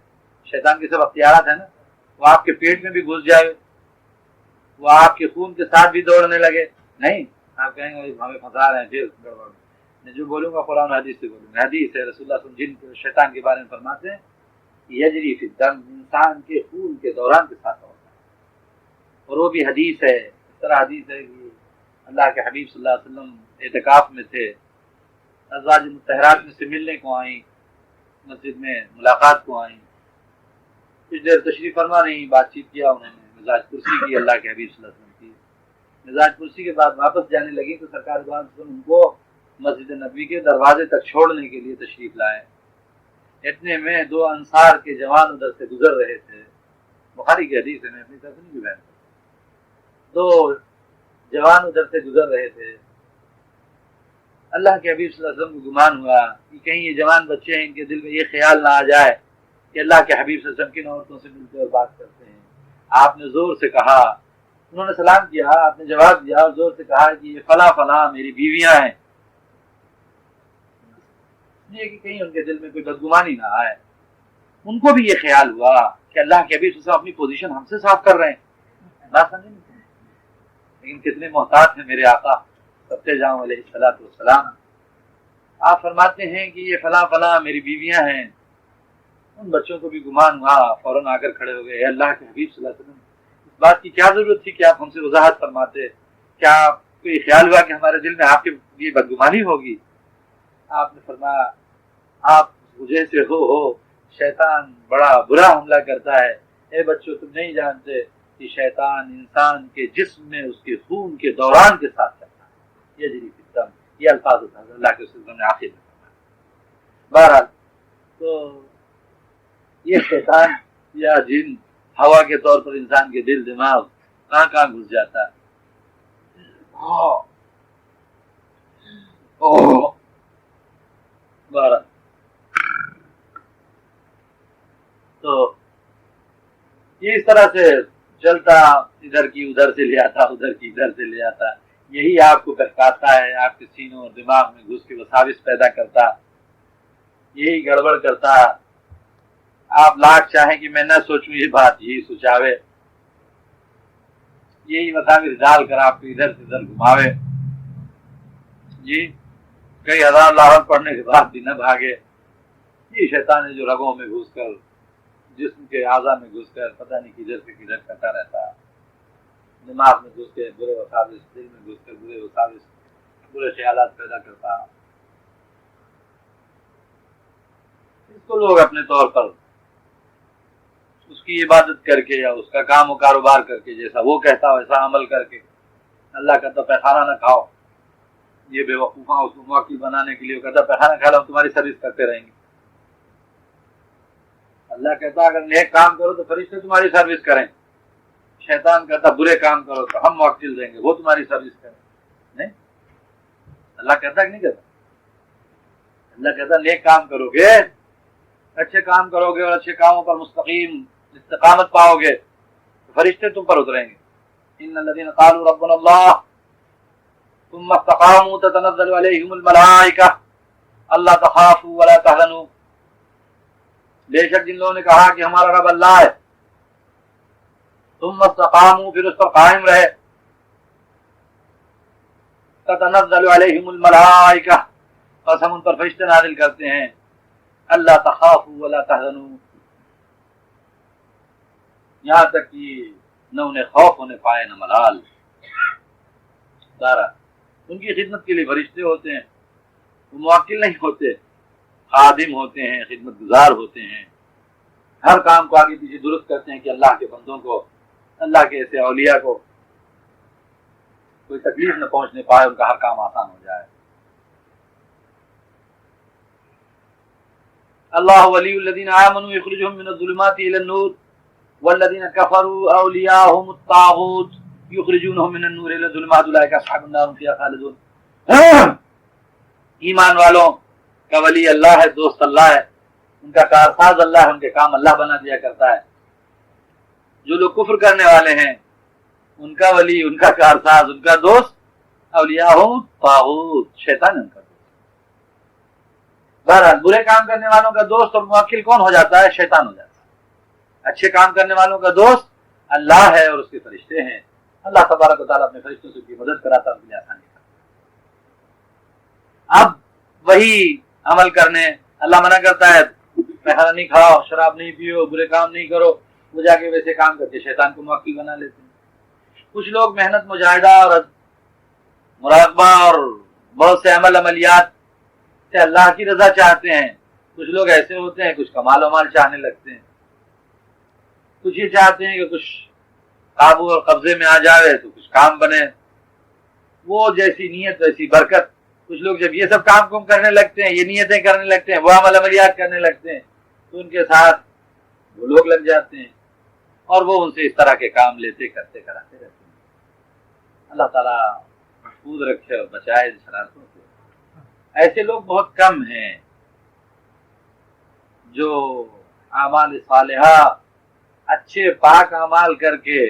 Speaker 2: شیطان کے سب اختیارات ہیں نا، وہ آپ کے پیٹ میں بھی گھس جائے، وہ آپ کے خون کے ساتھ بھی دوڑنے لگے، نہیں آپ کہیں گے ہمیں پھنسا رہے ہیں، پھر گڑبڑ۔ میں جو بولوں گا قرآن حدیث سے بولوں گا۔ حدیث ہے، رسول اللہ صلی اللہ علیہ وسلم جن شیطان کے بارے میں فرماتے ہیں یجری فی الدم، انسان کے خون کے دوران کے ساتھ ہوتا ہے، اور وہ بھی حدیث ہے۔ اس طرح حدیث ہے کہ اللہ کے حبیب صلی اللہ علیہ وسلم اعتکاف میں تھے، ازواج مطہرات میں سے ملنے کو آئیں، مسجد میں ملاقات کو آئیں، کچھ دیر تشریف فرما رہی، بات چیت کیا انہوں نے، مزاج پرسی کی اللہ کے حبیب صلی اللہ علیہ وسلم کی۔ مزاج پرسی کے بعد واپس جانے لگی تو سرکار دو عالم وسلم ان کو مسجد نبوی کے دروازے تک چھوڑنے کے لیے تشریف لائے۔ اتنے میں 2 انصار کے جوان ادھر سے گزر رہے تھے، بخاری کی حدیث ہے، میں اپنی طرف سے نہیں بیان کرتا۔ 2 جوان ادھر سے گزر رہے تھے۔ اللہ کے حبیب صلی اللہ علیہ وسلم کو گمان ہوا کہ کہیں یہ جوان بچے ہیں، ان کے دل میں یہ خیال نہ آ جائے کہ اللہ کے حبیب صلی اللہ علیہ وسلم کن عورتوں سے ملتے اور بات کرتے ہیں۔ آپ نے زور سے کہا، انہوں نے سلام کیا، آپ نے جواب دیا اور زور سے کہا کہ یہ فلاں فلاں میری بیویاں ہیں، یہ کہ کہیں ان کے دل میں کوئی بدگمانی نہ آئے۔ ان کو بھی یہ خیال ہوا کہ اللہ کے حبیب صلی اللہ علیہ وسلم اپنی پوزیشن ہم سے صاف کر رہے ہیں، بات سمجھے نہیں؟ لیکن کتنے محتاط ہیں میرے آقا سبتے جاؤں علیہ الصلوۃ والسلام۔ آپ فرماتے ہیں کہ یہ فلاں فلاں میری بیویاں ہیں۔ ان بچوں کو بھی گمان ہوا، فوراً آ کر کھڑے ہو گئے، اے اللہ کے حبیب صلی اللہ علیہ وسلم، اس بات کی کیا ضرورت تھی کہ آپ ہم سے وضاحت فرماتے؟ کیا آپ کو یہ خیال ہوا کہ ہمارے دل میں آپ کے لیے بدگمانی ہوگی؟ آپ نے فرمایا آپ مجھے سے ہو، شیطان بڑا برا حملہ کرتا ہے۔ اے بچوں، تم نہیں جانتے کہ شیطان انسان کے جسم میں اس کے خون کے دوران کے ساتھ چلتا ہے، یہ جری یہ الفاظ ہوتا ہے اللہ کے رسول نے آخر میں۔ بہرحال تو یہ شیطان یا جن ہوا کے طور پر انسان کے دل دماغ کہاں کہاں گھس جاتا ہے۔ بہرحال تو یہ اس طرح سے چلتا، ادھر کی ادھر سے لے آتا، ادھر کی ادھر سے لے آتا، یہی آپ کو بہکاتا ہے، آپ کے سینوں اور دماغ میں گھس کے وساوس پیدا کرتا، یہی گڑبڑ کرتا۔ آپ لاکھ چاہیں کہ میں نہ سوچوں یہ بات، یہی سوچاوے، یہی وساوس ڈال کر آپ کو ادھر سے ادھر گھماوے، جی کئی ہزار لاہور پڑھنے کے بعد بھی نہ بھاگے۔ یہ شیطان ہے جو رگوں میں گھس کر، جسم کے اعضاء میں گھس کر پتہ نہیں کدھر سے کدھر کرتا رہتا، دماغ میں گھس کے برے وساوس، دل میں گھس کر برے وساوس، برے خیالات پیدا کرتا۔ اس کو لوگ اپنے طور پر اس کی عبادت کر کے یا اس کا کام و کاروبار کر کے، جیسا وہ کہتا ویسا عمل کر کے، اللہ کہتا پیخانہ نہ کھاؤ، یہ بے وقوفاں اس کو موکل بنانے کے لیے کہتا پیخانہ کھا لو، ہم تمہاری سروس کرتے رہیں گے۔ اللہ کہتا اگر نیک کام کرو تو فرشتے تمہاری سروس کریں، شیطان کہتا برے کام کرو تو ہم موکل دیں گے، وہ تمہاری سروس کریں۔ نہیں، اللہ کہتا کہ نہیں کہتا؟ اللہ کہتا نیک کام کرو گے، اچھے کام کرو گے اور اچھے کاموں پر مستقیم استقامت پاؤ گے تو فرشتے تم پر اتریں گے۔ ان الذين قالوا ربنا الله ثم استقاموا تتنزل عليهم الملائکہ الا تخافوا ولا تحزنوا، بے شک جن لوگوں نے کہا کہ ہمارا رب اللہ ہے، ثم استقاموا پھر اس پر قائم رہے، تتنزل علیہم الملائکہ بس ہم ان پر فرشتے نازل کرتے ہیں، اللہ تخافوا ولا تحزنوا، یہاں تک کہ نہ انہیں خوف ہونے پائے نہ ملال۔ دارا ان کی خدمت کے لیے فرشتے ہوتے ہیں، وہ موکل نہیں ہوتے، خادم ہوتے ہیں، خدمت گزار ہوتے ہیں، ہر کام کو آگے پیچھے درست کرتے ہیں کہ اللہ کے بندوں کو، اللہ کے ایسے اولیاء کو کوئی تکلیف نہ پہنچنے پائے، ان کا ہر کام آسان ہو جائے۔ اللہ ولی الذین آمنوا یخرجهم من الظلمات الى النور والذین کفروا اولیاءهم الطاغوت یخرجونهم من النور الى الظلمات اولئک اصحاب النار هم فیہا خالدون۔ ایمان والوں کا ولی اللہ ہے، دوست اللہ ہے، ان کا کارساز اللہ ہے، ان کے کام اللہ بنا دیا کرتا ہے۔ جو لوگ کفر کرنے والے ہیں ان کا ولی، ان کا کارساز، ان کا دوست اولیاءهم الطاغوت، شیطان ان کا دوست۔ بہرحال برے کام کرنے والوں کا دوست اور موکل کون ہو جاتا ہے؟ شیطان ہو جاتا ہے۔ اچھے کام کرنے والوں کا دوست اللہ ہے اور اس کے فرشتے ہیں، اللہ تبارک و تعالیٰ اپنے فرشتوں سے کی مدد کراتا ہے، ان کے لیے آسانی کرتا ہے۔ اب وہی عمل کرنے اللہ منع کرتا ہے، پیخانہ نہیں کھاؤ، شراب نہیں پیو، برے کام نہیں کرو، وہ جا کے ویسے کام کرتے شیطان کو موکل بنا لیتے ہیں۔ کچھ لوگ محنت مجاہدہ اور مراقبہ اور بہت سے عمل عملیات سے اللہ کی رضا چاہتے ہیں، کچھ لوگ ایسے ہوتے ہیں کچھ کمال و مال چاہنے لگتے ہیں، کچھ یہ چاہتے ہیں کہ کچھ قابو اور قبضے میں آ جائے تو کچھ کام بنے، وہ جیسی نیت ویسی برکت۔ کچھ لوگ جب یہ سب کام کرنے لگتے ہیں، یہ نیتیں کرنے لگتے ہیں، وہ عمل عملیات کرنے لگتے ہیں تو ان کے ساتھ وہ لوگ لگ جاتے ہیں اور وہ ان سے اس طرح کے کام لیتے کرتے کراتے رہتے ہیں۔ اللہ تعالیٰ محفوظ رکھے اور بچائے ان شرارتوں سے۔ ایسے لوگ بہت کم ہیں جو اعمال صالحہ، اچھے پاک اعمال کر کے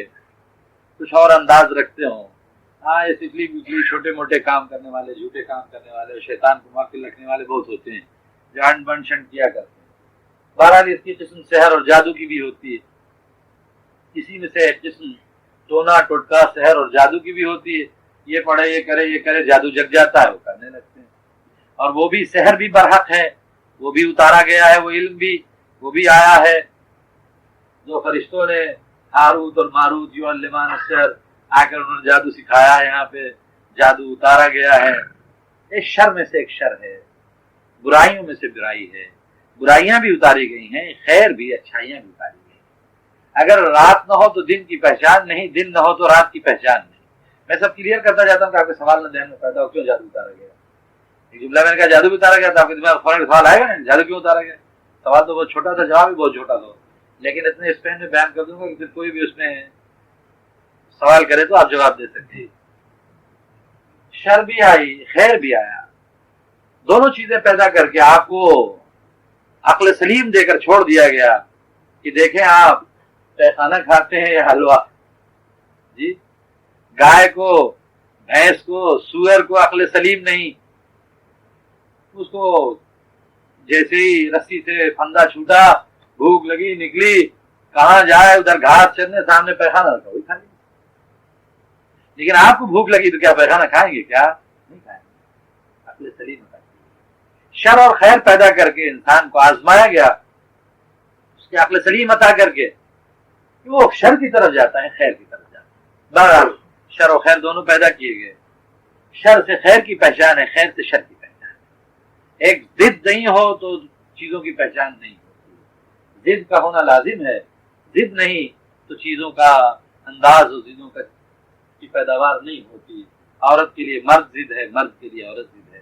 Speaker 2: کچھ اور انداز رکھتے ہوں۔ ہاں یہ سکلی بکلی چھوٹے موٹے کام کرنے والے، جھوٹے کام کرنے والے، شیطان کو موکل رکھنے والے بہت ہوتے ہیں، جو انڈ بن شنڈ کیا کرتے ہیں۔ بہرحال اس کی قسم سحر اور جادو کی بھی ہوتی ہے، اسی میں سے ایک قسم ٹونا ٹوٹکا سحر اور جادو کی بھی ہوتی ہے۔ یہ پڑھے یہ کرے جادو جگ جاتا ہے، وہ کرنے لگتے ہیں۔ اور وہ بھی سحر بھی برحق ہے، وہ بھی اتارا گیا ہے، وہ علم بھی وہ بھی آیا ہے جو فرشتوں نے ہاروت اور ماروت یعلمان السحر آ کر انہوں نے جادو سکھایا ہے، یہاں پہ جادو اتارا گیا ہے۔ ایک شر میں سے ایک شر ہے، برائیوں میں سے برائی ہے، برائیاں بھی اتاری گئی ہیں، خیر بھی، اچھائیاں بھی اتاری گئی ہیں۔ اگر رات نہ ہو تو دن کی پہچان نہیں، دن نہ ہو تو رات کی پہچان نہیں۔ میں سب کلیئر کرتا جاتا ہوں کہ آپ کے سوال نہ ذہن میں پیدا ہو کیوں جادو اتارا گیا۔ جملہ میں نے کہا جادو بھی اتارا گیا تھا، آپ کے دماغ فوراً سوال آئے گا نا جادو کیوں اتارا گیا؟ سوال تو بہت چھوٹا تھا، جواب بھی بہت چھوٹا تھا، لیکن اتنے اسپین میں بیان کر دوں گا کہ پھر کوئی بھی اس میں سوال کرے تو آپ جواب دے سکتے ہیں۔ شر بھی آئی، خیر بھی آیا، دونوں چیزیں پیدا کر کے آپ کو عقل سلیم دے کر چھوڑ دیا گیا کہ دیکھیں آپ پیخانہ کھاتے ہیں یا حلوہ، جی گائے کو، بھینس کو، سور کو عقل سلیم نہیں، اس کو جیسے ہی رسی سے پھندا چھوٹا، بھوک لگی، نکلی، کہاں جائے ادھر گھاس چرنے، سامنے پیخانہ رکھا وہی کھا لیں۔ لیکن آپ کو بھوک لگی تو کیا پیخانہ کھائیں گے؟ کیا نہیں کھائیں گے، عقل سلیم ہوتا ہے۔ شر اور خیر پیدا کر کے انسان کو آزمایا گیا، اس کی عقل سلیم عطا کر کے کہ وہ شر کی طرف جاتا ہے، خیر کی طرف جاتا ہے۔ بہرحال شر و خیر دونوں پیدا کیے گئے، شر سے خیر کی پہچان ہے، خیر سے شر کی پہچان ہے۔ ایک ضد نہیں ہو تو چیزوں کی پہچان نہیں ہوتی، ضد کا ہونا لازم ہے، ضد نہیں تو چیزوں کا انداز اور چیزوں کی پیداوار نہیں ہوتی۔ عورت کے لیے مرد ضد ہے، مرد کے لیے عورت ضد ہے،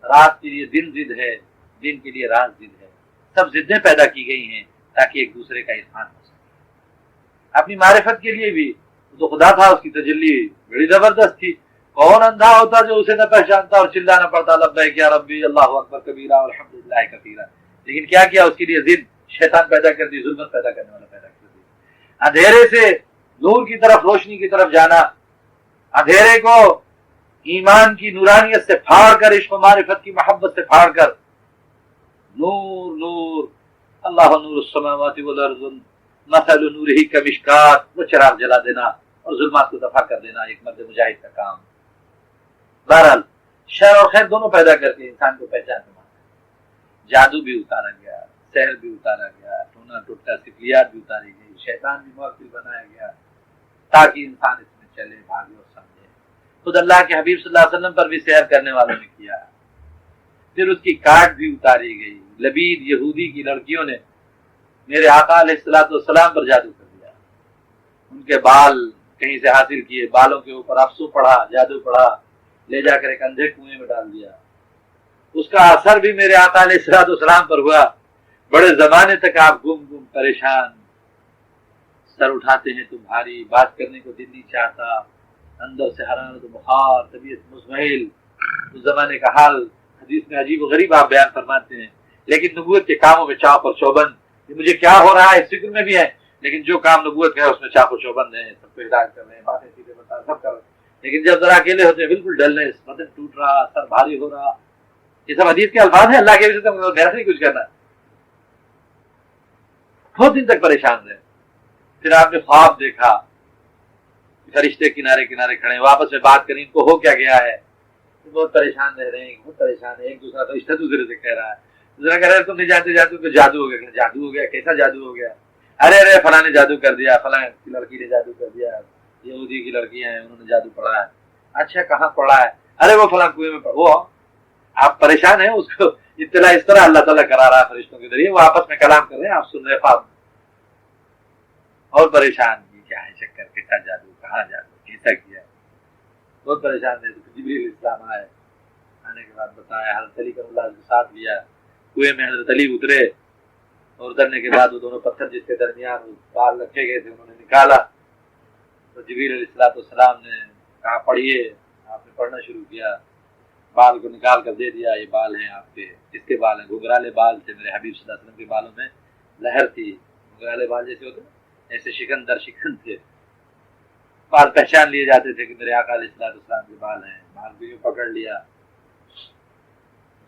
Speaker 2: رات کے لیے دن ضد ہے، دن کے لیے رات ضد ہے، سب ضدیں پیدا کی گئی ہیں تاکہ ایک دوسرے کا عرفان ہو سکے۔ اپنی معرفت کے لیے بھی تو خدا تھا، اس کی تجلی بڑی زبردست تھی۔ کون اندھا ہوتا جو اسے نہ پہچانتا اور چلانا پڑتا لبیک یا ربی اللہ اکبر کبیرہ والحمدللہ کثیرہ؟ لیکن کیا کیا اس کے لیے ضد شیطان پیدا کر دی، ظلمت پیدا کرنے والا پیدا کر دی۔ اندھیرے سے نور کی طرف، روشنی کی طرف جانا، اندھیرے کو ایمان کی نورانیت سے پھاڑ کر، عشق و معرفت کی محبت سے پھاڑ کر نور نور اللہ نور السماوات والارض مثل نورہ کمشکات، وہ چراغ جلا دینا اور ظلمات کو دفع کر دینا ایک مرد مجاہد کا کام۔ بہرحال شر اور خیر دونوں پیدا کر کے انسان کو پہچان بنانا ہے۔ جادو بھی اتارا گیا، سحر بھی اتارا گیا، ٹونا ٹوٹکا سکلیات بھی اتاری گئی، شیطان بھی موکل بنایا گیا تاکہ انسان اس میں چلے، بھاگے اور سمجھے۔ خود اللہ کے حبیب صلی اللہ علیہ وسلم پر بھی سحر کرنے والوں نے کیا، پھر اس کی کاٹ بھی اتاری گئی۔ لبید یہودی کی لڑکیوں نے میرے آقا علیہ الصلوۃ والسلام پر جادو کر دیا، ان کے بال کہیں سے حاصل کیے، بالوں کے اوپر افسو پڑھا، جادو پڑھا، لے جا کر ایک اندھے کنویں میں ڈال دیا۔ اس کا اثر بھی میرے آقا علیہ الصلوۃ والسلام پر ہوا، بڑے زمانے تک آپ گم پریشان، سر اٹھاتے ہیں تو بھاری، بات کرنے کو دل نہیں چاہتا، اندر سے حرارت و بخار، طبیعت مزمحل، اس زمانے کا حال حدیث میں عجیب و غریب آپ بیان فرماتے ہیں۔ لیکن نبوت کے کاموں میں چاق اور چوبند، یہ مجھے کیا ہو رہا ہے اس فکر میں بھی ہے، لیکن جو کام نبوت کا ہے اس میں چاق و چوبند ہیں، سب کو ہدایت کر رہے ہیں، باتیں سیدھے بتا سب کر رہے ہیں۔ لیکن جب ذرا اکیلے ہوتے ہیں بالکل ڈلنس، بدن ٹوٹ رہا، سر بھاری ہو رہا، یہ سب حدیث کے الفاظ ہیں، اللہ کے وجہ سے میرا سے نہیں کچھ کرنا۔ بہت دن تک پریشان رہے، پھر آپ نے خواب دیکھا، فرشتے کنارے کنارے کھڑے ہیں، واپس میں بات کریں، ان کو ہو کیا گیا ہے، بہت پریشان رہ رہے ہیں، بہت پریشان ہے۔ ایک دوسرا فرشتہ دوسرے سے کہہ رہا ہے، دوسرا کہہ رہا ہے تم نہیں جانتے جادو کو، جادو ہو گیا، جادو ہو گیا، کیسا جادو ہو گیا؟ ارے ارے فلاں نے جادو کر دیا، فلاں کی لڑکی نے جادو کر دیا، یہودی کی لڑکیاں ہیں انہوں نے جادو پڑھا ہے۔ اچھا کہاں پڑھا ہے؟ ارے وہ فلاں کنویں میں پڑھا۔ وہ آپ پریشان ہیں، اس کو اطلاع اس طرح اللہ تعالیٰ کرا رہا ہے فرشتوں کے ذریعے، وہ آپس میں کلام کر رہے ہیں، آپ سن رہے خواب اور پریشان کی کیا ہے چکر، کیسا جادو، کہاں جادو، کیسا کیا، بہت پریشان تھے۔ جبریل علیہ السلام آئے، آنے کے بعد بتایا، حضرت علی کرم اللہ کے ساتھ لیا، کنویں میں حضرت علی اترے، اور اترنے کے بعد وہ دونوں پتھر جس کے درمیان بال رکھے گئے تھے انہوں نے نکالا، تو جبریل علیہ السلام نے کہا پڑھیے، آپ نے پڑھنا شروع کیا، بال کو نکال کر دے دیا، یہ بال ہیں آپ کے، کس کے بال ہیں؟ گھگرالے بال تھے میرے حبیب صلی اللہ علیہ وسلم کے بالوں میں لہر تھی، گھگرالے بال جیسے ہوتے ایسے شکن در شکن تھے، بال پہچان لیے جاتے تھے کہ میرے آقا علیہ السلام کے بال ہیں، بال کو یوں پکڑ لیا،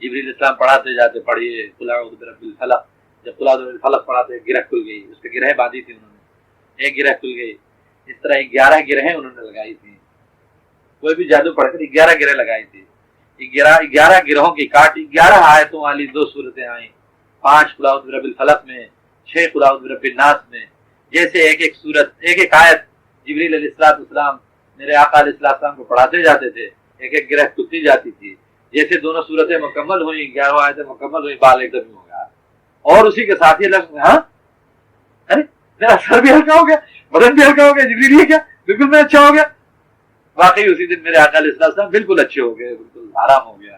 Speaker 2: جبریل السلام پڑھاتے جاتے، پڑھیے قل اعوذ برب الفلق، جب قل اعوذ برب الفلق پڑھاتے گرہ کھل گئی، اس پہ گرہیں باندھی تھی انہوں نے، ایک گرہ کھل گئی، اس طرح 11 گرہیں انہوں نے لگائی تھی، کوئی بھی جادو پڑھ کر 11 گرہیں لگائی تھی، 11 گرہوں کی کاٹ 11 آیتوں والی 2 صورتیں آئیں، 5 قل اعوذ برب الفلق میں، 6 قل اعوذ برب الناس میں، جیسے ایک ایک صورت، ایک ایک آیت جبریل علیہ السلام میرے آقا علیہ السلام کو پڑھاتے جاتے تھے، ایک ایک گرہ کھلتی جاتی تھی، جیسے دونوں صورتیں مکمل ہوئیں، 11 آیتیں مکمل ہوئیں، بال ایک دم ہو گیا، اور اسی کے ساتھ یہ لفظ، ہاں ارے میرا سر بھی ہلکا ہو گیا، بدن بھی ہلکا ہو گیا، جبریل یہ کیا، بالکل میں اچھا ہو گیا۔ واقعی اسی دن میرے آقا علیہ السلام بالکل اچھے ہو گئے، بالکل آرام ہو گیا۔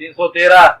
Speaker 2: 313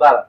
Speaker 2: 12।